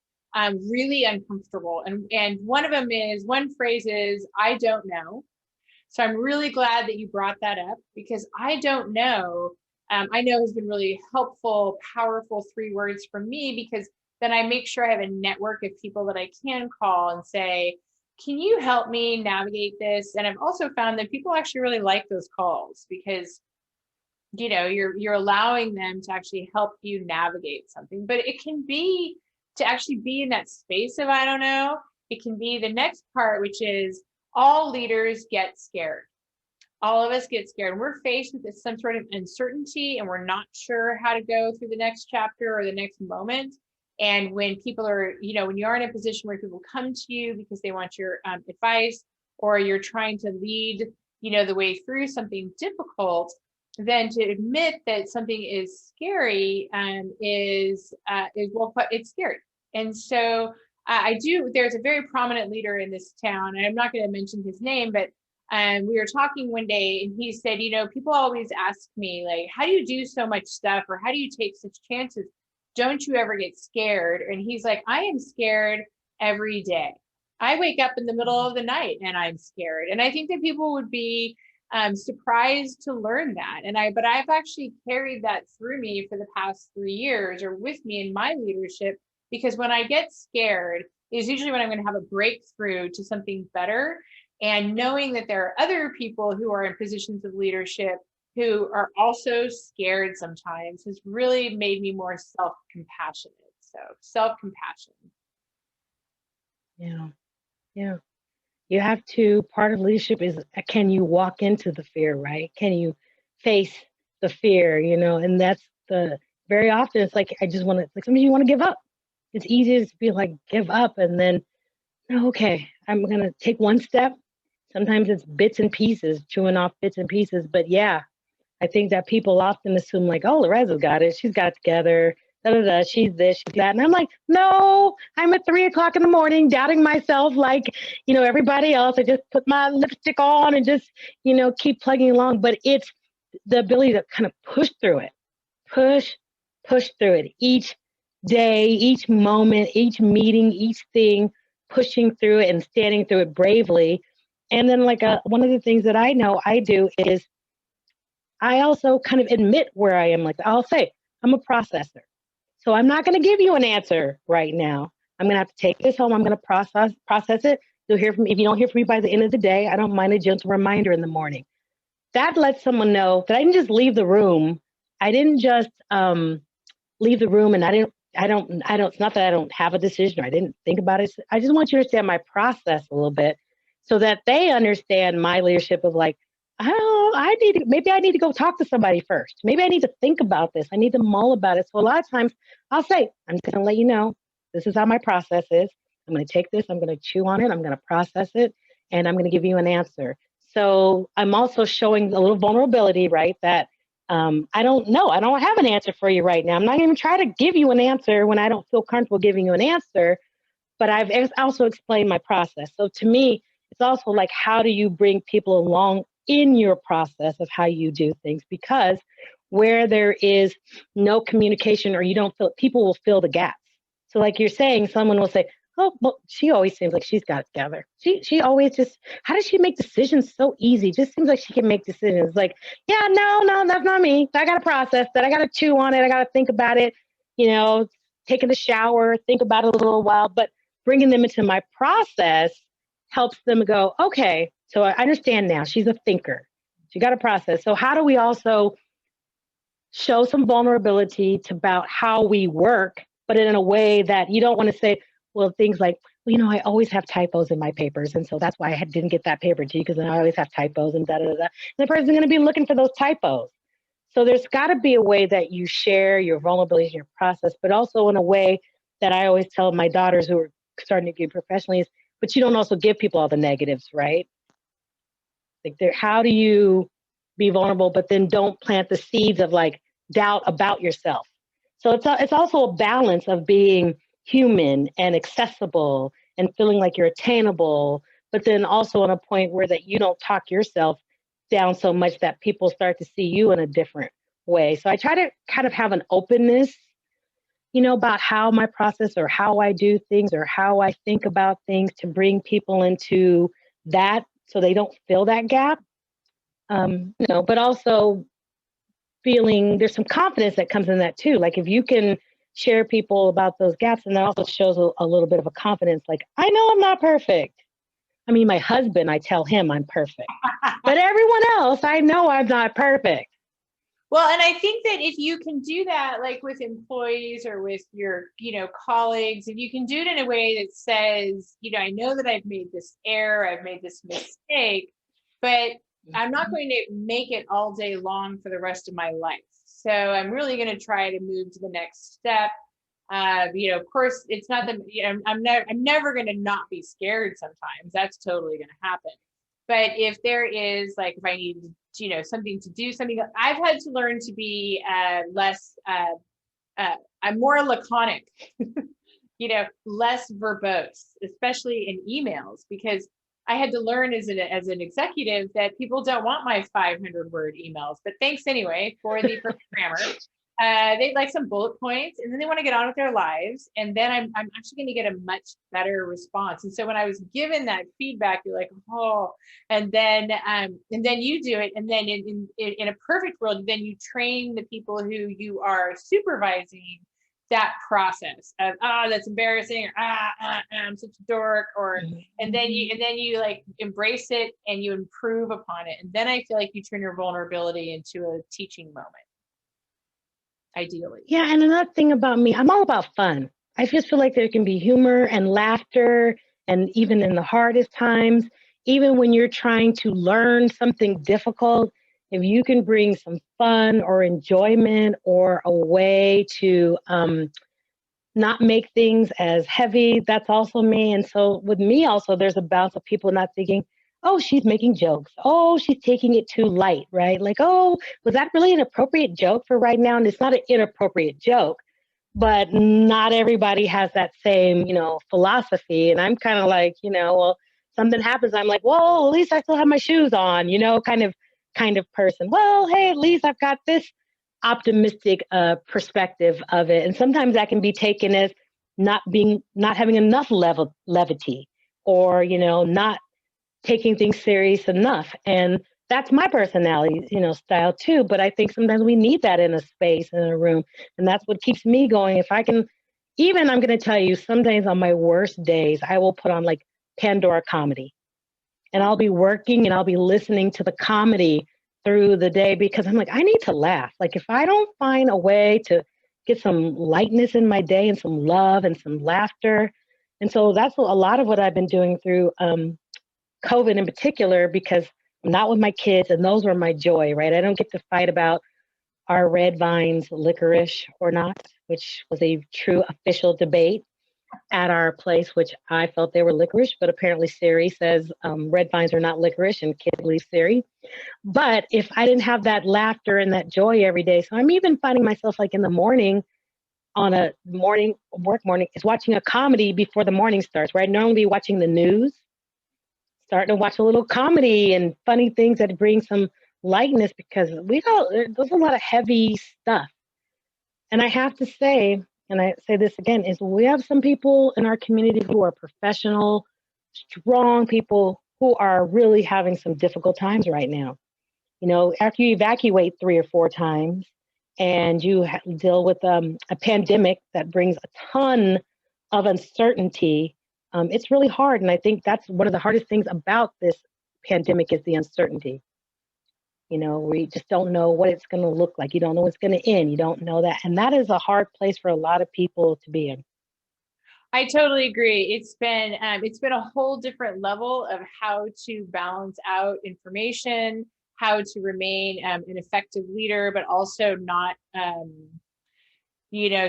really uncomfortable. And one phrase is, I don't know. So I'm really glad that you brought that up, because I don't know, I know has been really helpful, powerful 3 words for me, because then I make sure I have a network of people that I can call and say, can you help me navigate this? And I've also found that people actually really like those calls, because you're allowing them to actually help you navigate something. But it can be to actually be in that space of, I don't know. It can be the next part, which is, all leaders get scared. All of us get scared. We're faced with some sort of uncertainty, and we're not sure how to go through the next chapter or the next moment. And when people are, when you are in a position where people come to you because they want your advice, or you're trying to lead, the way through something difficult, then to admit that something is scary it's scary. And so there's a very prominent leader in this town, and I'm not going to mention his name, but we were talking one day, and he said, people always ask me, like, how do you do so much stuff, or how do you take such chances? Don't you ever get scared? And he's like, I am scared every day. I wake up in the middle of the night and I'm scared. And I think that people would be surprised to learn that. But I've actually carried that through me for the past 3 years, or with me in my leadership, because when I get scared is usually when I'm going to have a breakthrough to something better. And knowing that there are other people who are in positions of leadership who are also scared sometimes has really made me more self-compassionate. So self-compassion. Yeah. Yeah. You have to, part of leadership is, can you walk into the fear, right? Can you face the fear, and that's very often it's like, I just want to, like, sometimes you want to give up. It's easy to be like, give up. And then, no, okay, I'm going to take one step. Sometimes it's bits and pieces, chewing off bits and pieces. But yeah, I think that people often assume like, oh, Lorez has got it. She's got it together. Da, da, da, she's this, she's that. And I'm like, no, I'm at 3 o'clock in the morning doubting myself like, everybody else. I just put my lipstick on and just, keep plugging along. But it's the ability to kind of push through it, push through it each day, each moment, each meeting, each thing, pushing through it and standing through it bravely. And then like one of the things that I know I do is I also kind of admit where I am. Like I'll say, I'm a processor. So I'm not going to give you an answer right now. I'm going to have to take this home. I'm going to process it. You'll hear from me. If you don't hear from me by the end of the day, I don't mind a gentle reminder in the morning. That lets someone know that I didn't just leave the room. I didn't just leave the room and it's not that I don't have a decision or I didn't think about it. I just want you to understand my process a little bit so that they understand my leadership of like, maybe I need to go talk to somebody first. Maybe I need to think about this. I need to mull about it. So a lot of times I'll say, I'm just going to let you know, this is how my process is. I'm going to take this, I'm going to chew on it, I'm going to process it, and I'm going to give you an answer. So I'm also showing a little vulnerability, right? That I don't know. I don't have an answer for you right now. I'm not even trying to give you an answer when I don't feel comfortable giving you an answer, but I've also explained my process. So to me, it's also like, how do you bring people along in your process of how you do things? Because where there is no communication or you don't feel, people will fill the gaps. So like you're saying, someone will say, oh, well, she always seems like she's got it together. She always just, how does she make decisions so easy? Just seems like she can make decisions. Like, yeah, no, that's not me. I got to process that. I got to chew on it. I got to think about it, taking a shower, think about it a little while, but bringing them into my process helps them go, okay, so I understand now. She's a thinker. She got a process. So how do we also show some vulnerability to about how we work, but in a way that you don't want to say, well, things like, well, I always have typos in my papers. And so that's why I didn't get that paper to you, because I always have typos and da, da, da, da. And the person's going to be looking for those typos. So there's got to be a way that you share your vulnerabilities, your process, but also in a way that I always tell my daughters who are starting to get professionally is, but you don't also give people all the negatives, right? Like, how do you be vulnerable, but then don't plant the seeds of like doubt about yourself? So it's also a balance of being human and accessible and feeling like you're attainable, but then also on a point where that you don't talk yourself down so much that people start to see you in a different way. So I try to kind of have an openness, about how my process or how I do things or how I think about things to bring people into that so they don't fill that gap, but also feeling there's some confidence that comes in that too. Like if you can share people about those gaps, and that also shows a little bit of a confidence. Like, I know I'm not perfect. I mean, my husband, I tell him I'm perfect, but everyone else, I know I'm not perfect. Well, and I think that if you can do that, like with employees or with your, colleagues, if you can do it in a way that says, I know that I've made this error, I've made this mistake, but I'm not going to make it all day long for the rest of my life. So I'm really going to try to move to the next step. Of course, it's not that I'm never going to not be scared sometimes. That's totally going to happen. But if there is, like, if I need, something to do, something, I've had to learn to be less, I'm more laconic, less verbose, especially in emails, because I had to learn as an executive that people don't want my 500-word emails. But thanks anyway for the grammar. They like some bullet points, and then they want to get on with their lives. And then I'm actually going to get a much better response. And so when I was given that feedback, you're like, oh, and then you do it. And then in a perfect world, then you train the people who you are supervising that process of, that's embarrassing, or I'm such a dork, or and then you like embrace it and you improve upon it. And then I feel like you turn your vulnerability into a teaching moment. Ideally. Yeah, and another thing about me, I'm all about fun. I just feel like there can be humor and laughter, and even in the hardest times, even when you're trying to learn something difficult, if you can bring some fun or enjoyment or a way to not make things as heavy, that's also me. And so with me also, there's a balance of people not thinking, oh, she's making jokes. Oh, she's taking it too light, right? Like, oh, was that really an appropriate joke for right now? And it's not an inappropriate joke, but not everybody has that same, philosophy. And I'm kind of like, well, something happens. I'm like, well, at least I still have my shoes on, kind of person. Well, hey, at least I've got this optimistic perspective of it. And sometimes that can be taken as not having enough levity, or, not taking things serious enough. And that's my personality, style too. But I think sometimes we need that in a space, in a room. And that's what keeps me going. If I can, even I'm going to tell you, some days on my worst days, I will put on like Pandora comedy. And I'll be working and I'll be listening to the comedy through the day, because I'm like, I need to laugh. Like if I don't find a way to get some lightness in my day and some love and some laughter. And so that's a lot of what I've been doing through COVID in particular, because I'm not with my kids and those were my joy, right? I don't get to fight about are red vines licorice or not, which was a true official debate at our place, which I felt they were licorice, but apparently Siri says red vines are not licorice, and kids believe Siri. But if I didn't have that laughter and that joy every day, so I'm even finding myself like in the morning, on a work morning, is watching a comedy before the morning starts, right? Normally watching the news, starting to watch a little comedy and funny things that bring some lightness, because there's a lot of heavy stuff. And I have to say, and I say this again, is we have some people in our community who are professional, strong people who are really having some difficult times right now. After you evacuate 3 or 4 times and you deal with a pandemic that brings a ton of uncertainty, it's really hard. And I think that's one of the hardest things about this pandemic is the uncertainty. We just don't know what it's going to look like. You don't know what's going to end. You don't know that. And that is a hard place for a lot of people to be in. I totally agree. It's been a whole different level of how to balance out information, how to remain an effective leader, but also not,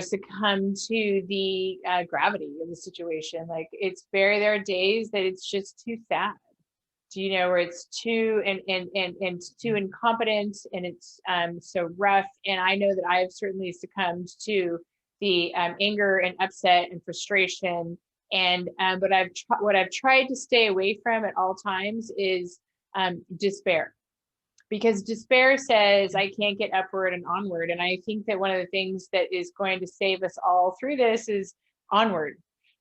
succumb to the gravity of the situation. Like there are days that it's just too sad. Where it's too and too incompetent, and it's so rough. And I know that I have certainly succumbed to the anger and upset and frustration. And but what I've tried to stay away from at all times is despair, because despair says I can't get upward and onward. And I think that one of the things that is going to save us all through this is onward.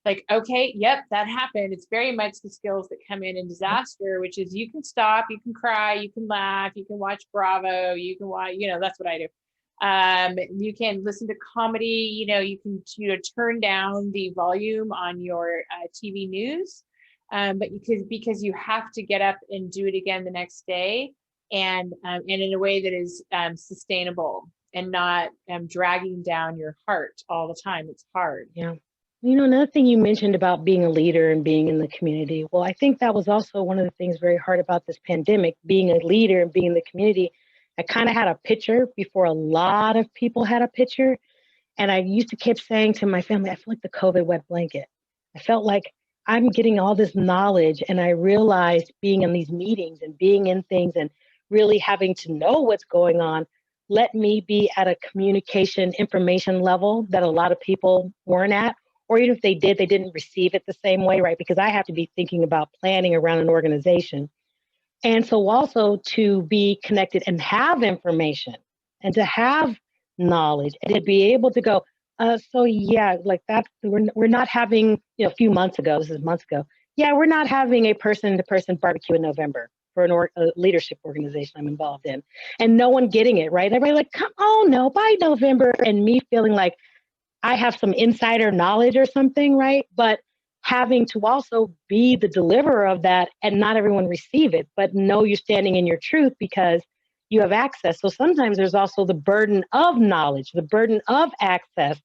Like, okay, yep, that happened. It's very much the skills that come in disaster, which is you can stop, you can cry, you can laugh, you can watch Bravo, you can watch, that's what I do. You can listen to comedy, you can, turn down the volume on your TV news, but because you have to get up and do it again the next day, and in a way that is sustainable and not dragging down your heart all the time. It's hard. Yeah. Another thing you mentioned about being a leader and being in the community. Well, I think that was also one of the things very hard about this pandemic, being a leader and being in the community. I kind of had a picture before a lot of people had a picture. And I used to keep saying to my family, I feel like the COVID wet blanket. I felt like I'm getting all this knowledge. And I realized being in these meetings and being in things and really having to know what's going on, let me be at a communication information level that a lot of people weren't at. Or even if they did, they didn't receive it the same way, right? Because I have to be thinking about planning around an organization. And so also to be connected and have information and to have knowledge, and to be able to go, so yeah, like that, we're not having, a few months ago, this is months ago, yeah, we're not having a person-to-person barbecue in November for a leadership organization I'm involved in, and no one getting it, right? Everybody like, come on, no, by November, and me feeling like I have some insider knowledge or something, right? But having to also be the deliverer of that and not everyone receive it, but know you're standing in your truth because you have access. So sometimes there's also the burden of knowledge, the burden of access,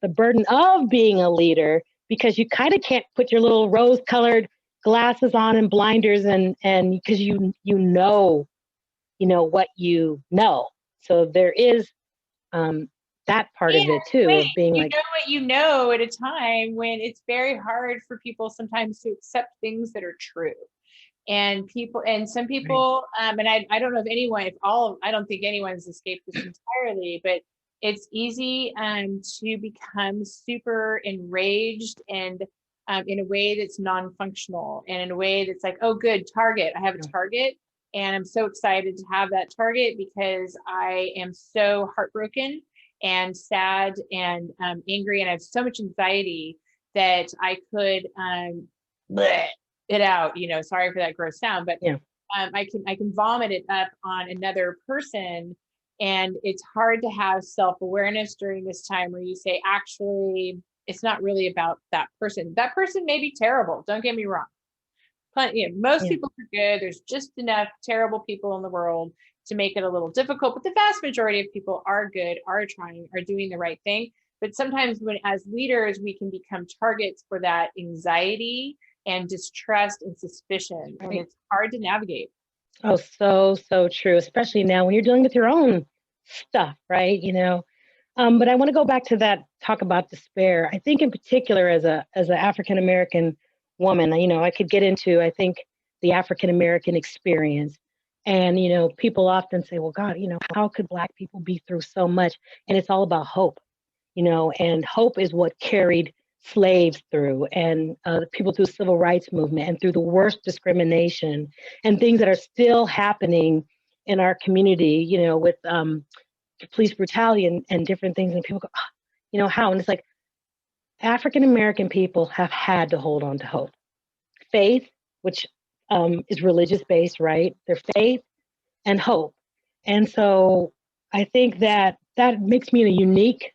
the burden of being a leader, because you kind of can't put your little rose-colored glasses on and blinders and because you know what you know. So there is that part Yeah, of it too, wait, of being you like, know what you know at a time when it's very hard for people sometimes to accept things that are true. And some right, people, and I don't know if anyone, I don't think anyone's escaped this entirely, but it's easy to become super enraged and in a way that's non-functional and in a way that's like, oh, good, target. I have a target and I'm so excited to have that target because I am so heartbroken and sad and angry and I have so much anxiety that I could bleh, it out, sorry for that gross sound, but yeah, I can vomit it up on another person. And it's hard to have self-awareness during this time where you say, actually, it's not really about that person. That person may be terrible. Don't get me wrong. But most yeah. people are good. There's just enough terrible people in the world to make it a little difficult. But the vast majority of people are good, are trying, are doing the right thing. But sometimes as leaders, we can become targets for that anxiety and distrust and suspicion. And Right. it's hard to navigate. Oh, so true, especially now when you're dealing with your own stuff, right? But I want to go back to that talk about despair. I think in particular as an African American woman, I could get into, I think, the African American experience. And, people often say, well, God, how could Black people be through so much? And it's all about hope, and hope is what carried slaves through and the people through the civil rights movement and through the worst discrimination and things that are still happening in our community, with police brutality and different things. And people go, "Ah, how?" And it's like African American people have had to hold on to hope, faith, which is religious based, right? Their faith and hope. And so I think that makes me a unique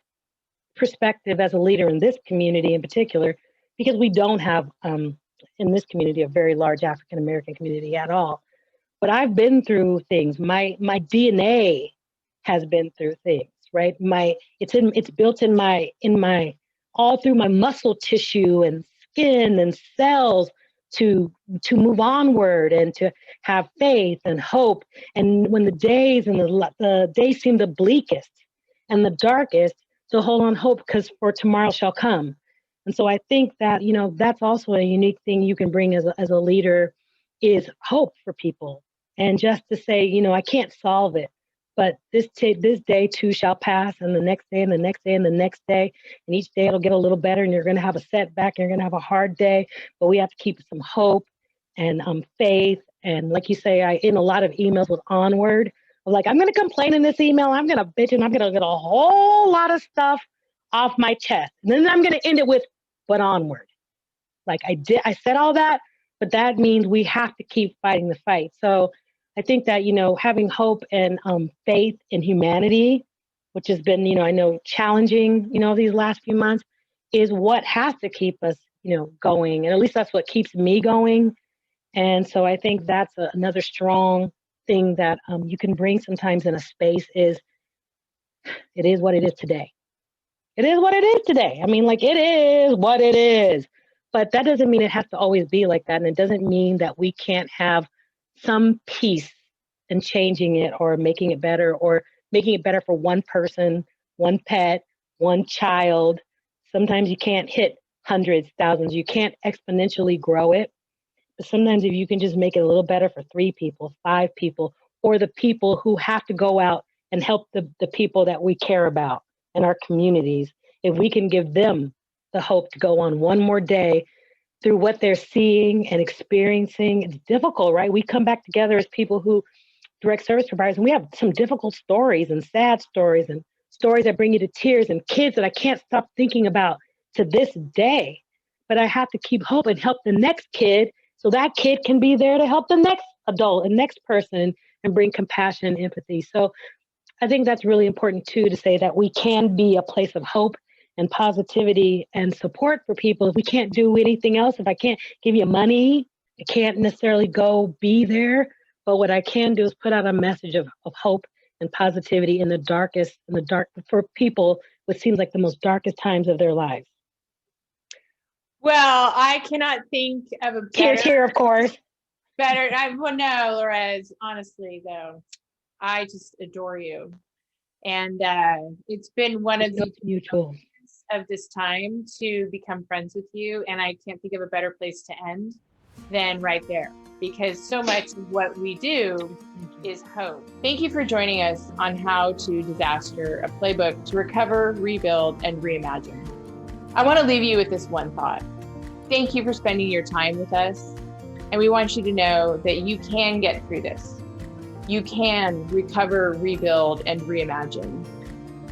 perspective as a leader in this community in particular, because we don't have in this community a very large African American community at all. But I've been through things. My DNA has been through things, right? It's built in my all through my muscle tissue and skin and cells to move onward and to have faith and hope. And when the days and the days seem the bleakest and the darkest, to hold on hope because for tomorrow shall come. And so I think that that's also a unique thing you can bring as a leader is hope for people. And just to say, I can't solve it, but this day too shall pass, and the next day, and the next day, and the next day, and each day it'll get a little better, and you're going to have a setback, and you're going to have a hard day, but we have to keep some hope and faith. And like you say, I in a lot of emails with onward, I'm like, I'm going to complain in this email, I'm going to bitch, and I'm going to get a whole lot of stuff off my chest, and then I'm going to end it with, but onward. Like I said all that, but that means we have to keep fighting the fight. So I think that, having hope and faith in humanity, which has been, I know challenging, these last few months, is what has to keep us, going. And at least that's what keeps me going. And so I think that's another strong thing that you can bring sometimes in a space is it is what it is today. It is what it is today. I mean, like it is what it is. But that doesn't mean it has to always be like that. And it doesn't mean that we can't have some peace in changing it or making it better for one person, one pet, one child. Sometimes you can't hit hundreds, thousands. You can't exponentially grow it. But sometimes if you can just make it a little better for 3 people, 5 people, or the people who have to go out and help the people that we care about in our communities, if we can give them the hope to go on one more day through what they're seeing and experiencing. It's difficult, right? We come back together as people who direct service providers, and we have some difficult stories and sad stories and stories that bring you to tears and kids that I can't stop thinking about to this day. But I have to keep hope and help the next kid so that kid can be there to help the next adult and next person and bring compassion and empathy. So I think that's really important too, to say that we can be a place of hope and positivity and support for people. If we can't do anything else, if I can't give you money, I can't necessarily go be there. But what I can do is put out a message of hope and positivity in the dark for people, what seems like the most darkest times of their lives. Well, I cannot think of a better, Here, of course. Well, no, Lorez, honestly, though, I just adore you. And it's been one of the mutual of this time to become friends with you. And I can't think of a better place to end than right there, because so much of what we do is hope. Thank you for joining us on How to Disaster, a playbook to recover, rebuild, and reimagine. I want to leave you with this one thought. Thank you for spending your time with us. And we want you to know that you can get through this. You can recover, rebuild, and reimagine.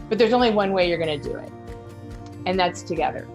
But there's only one way you're going to do it, and that's together.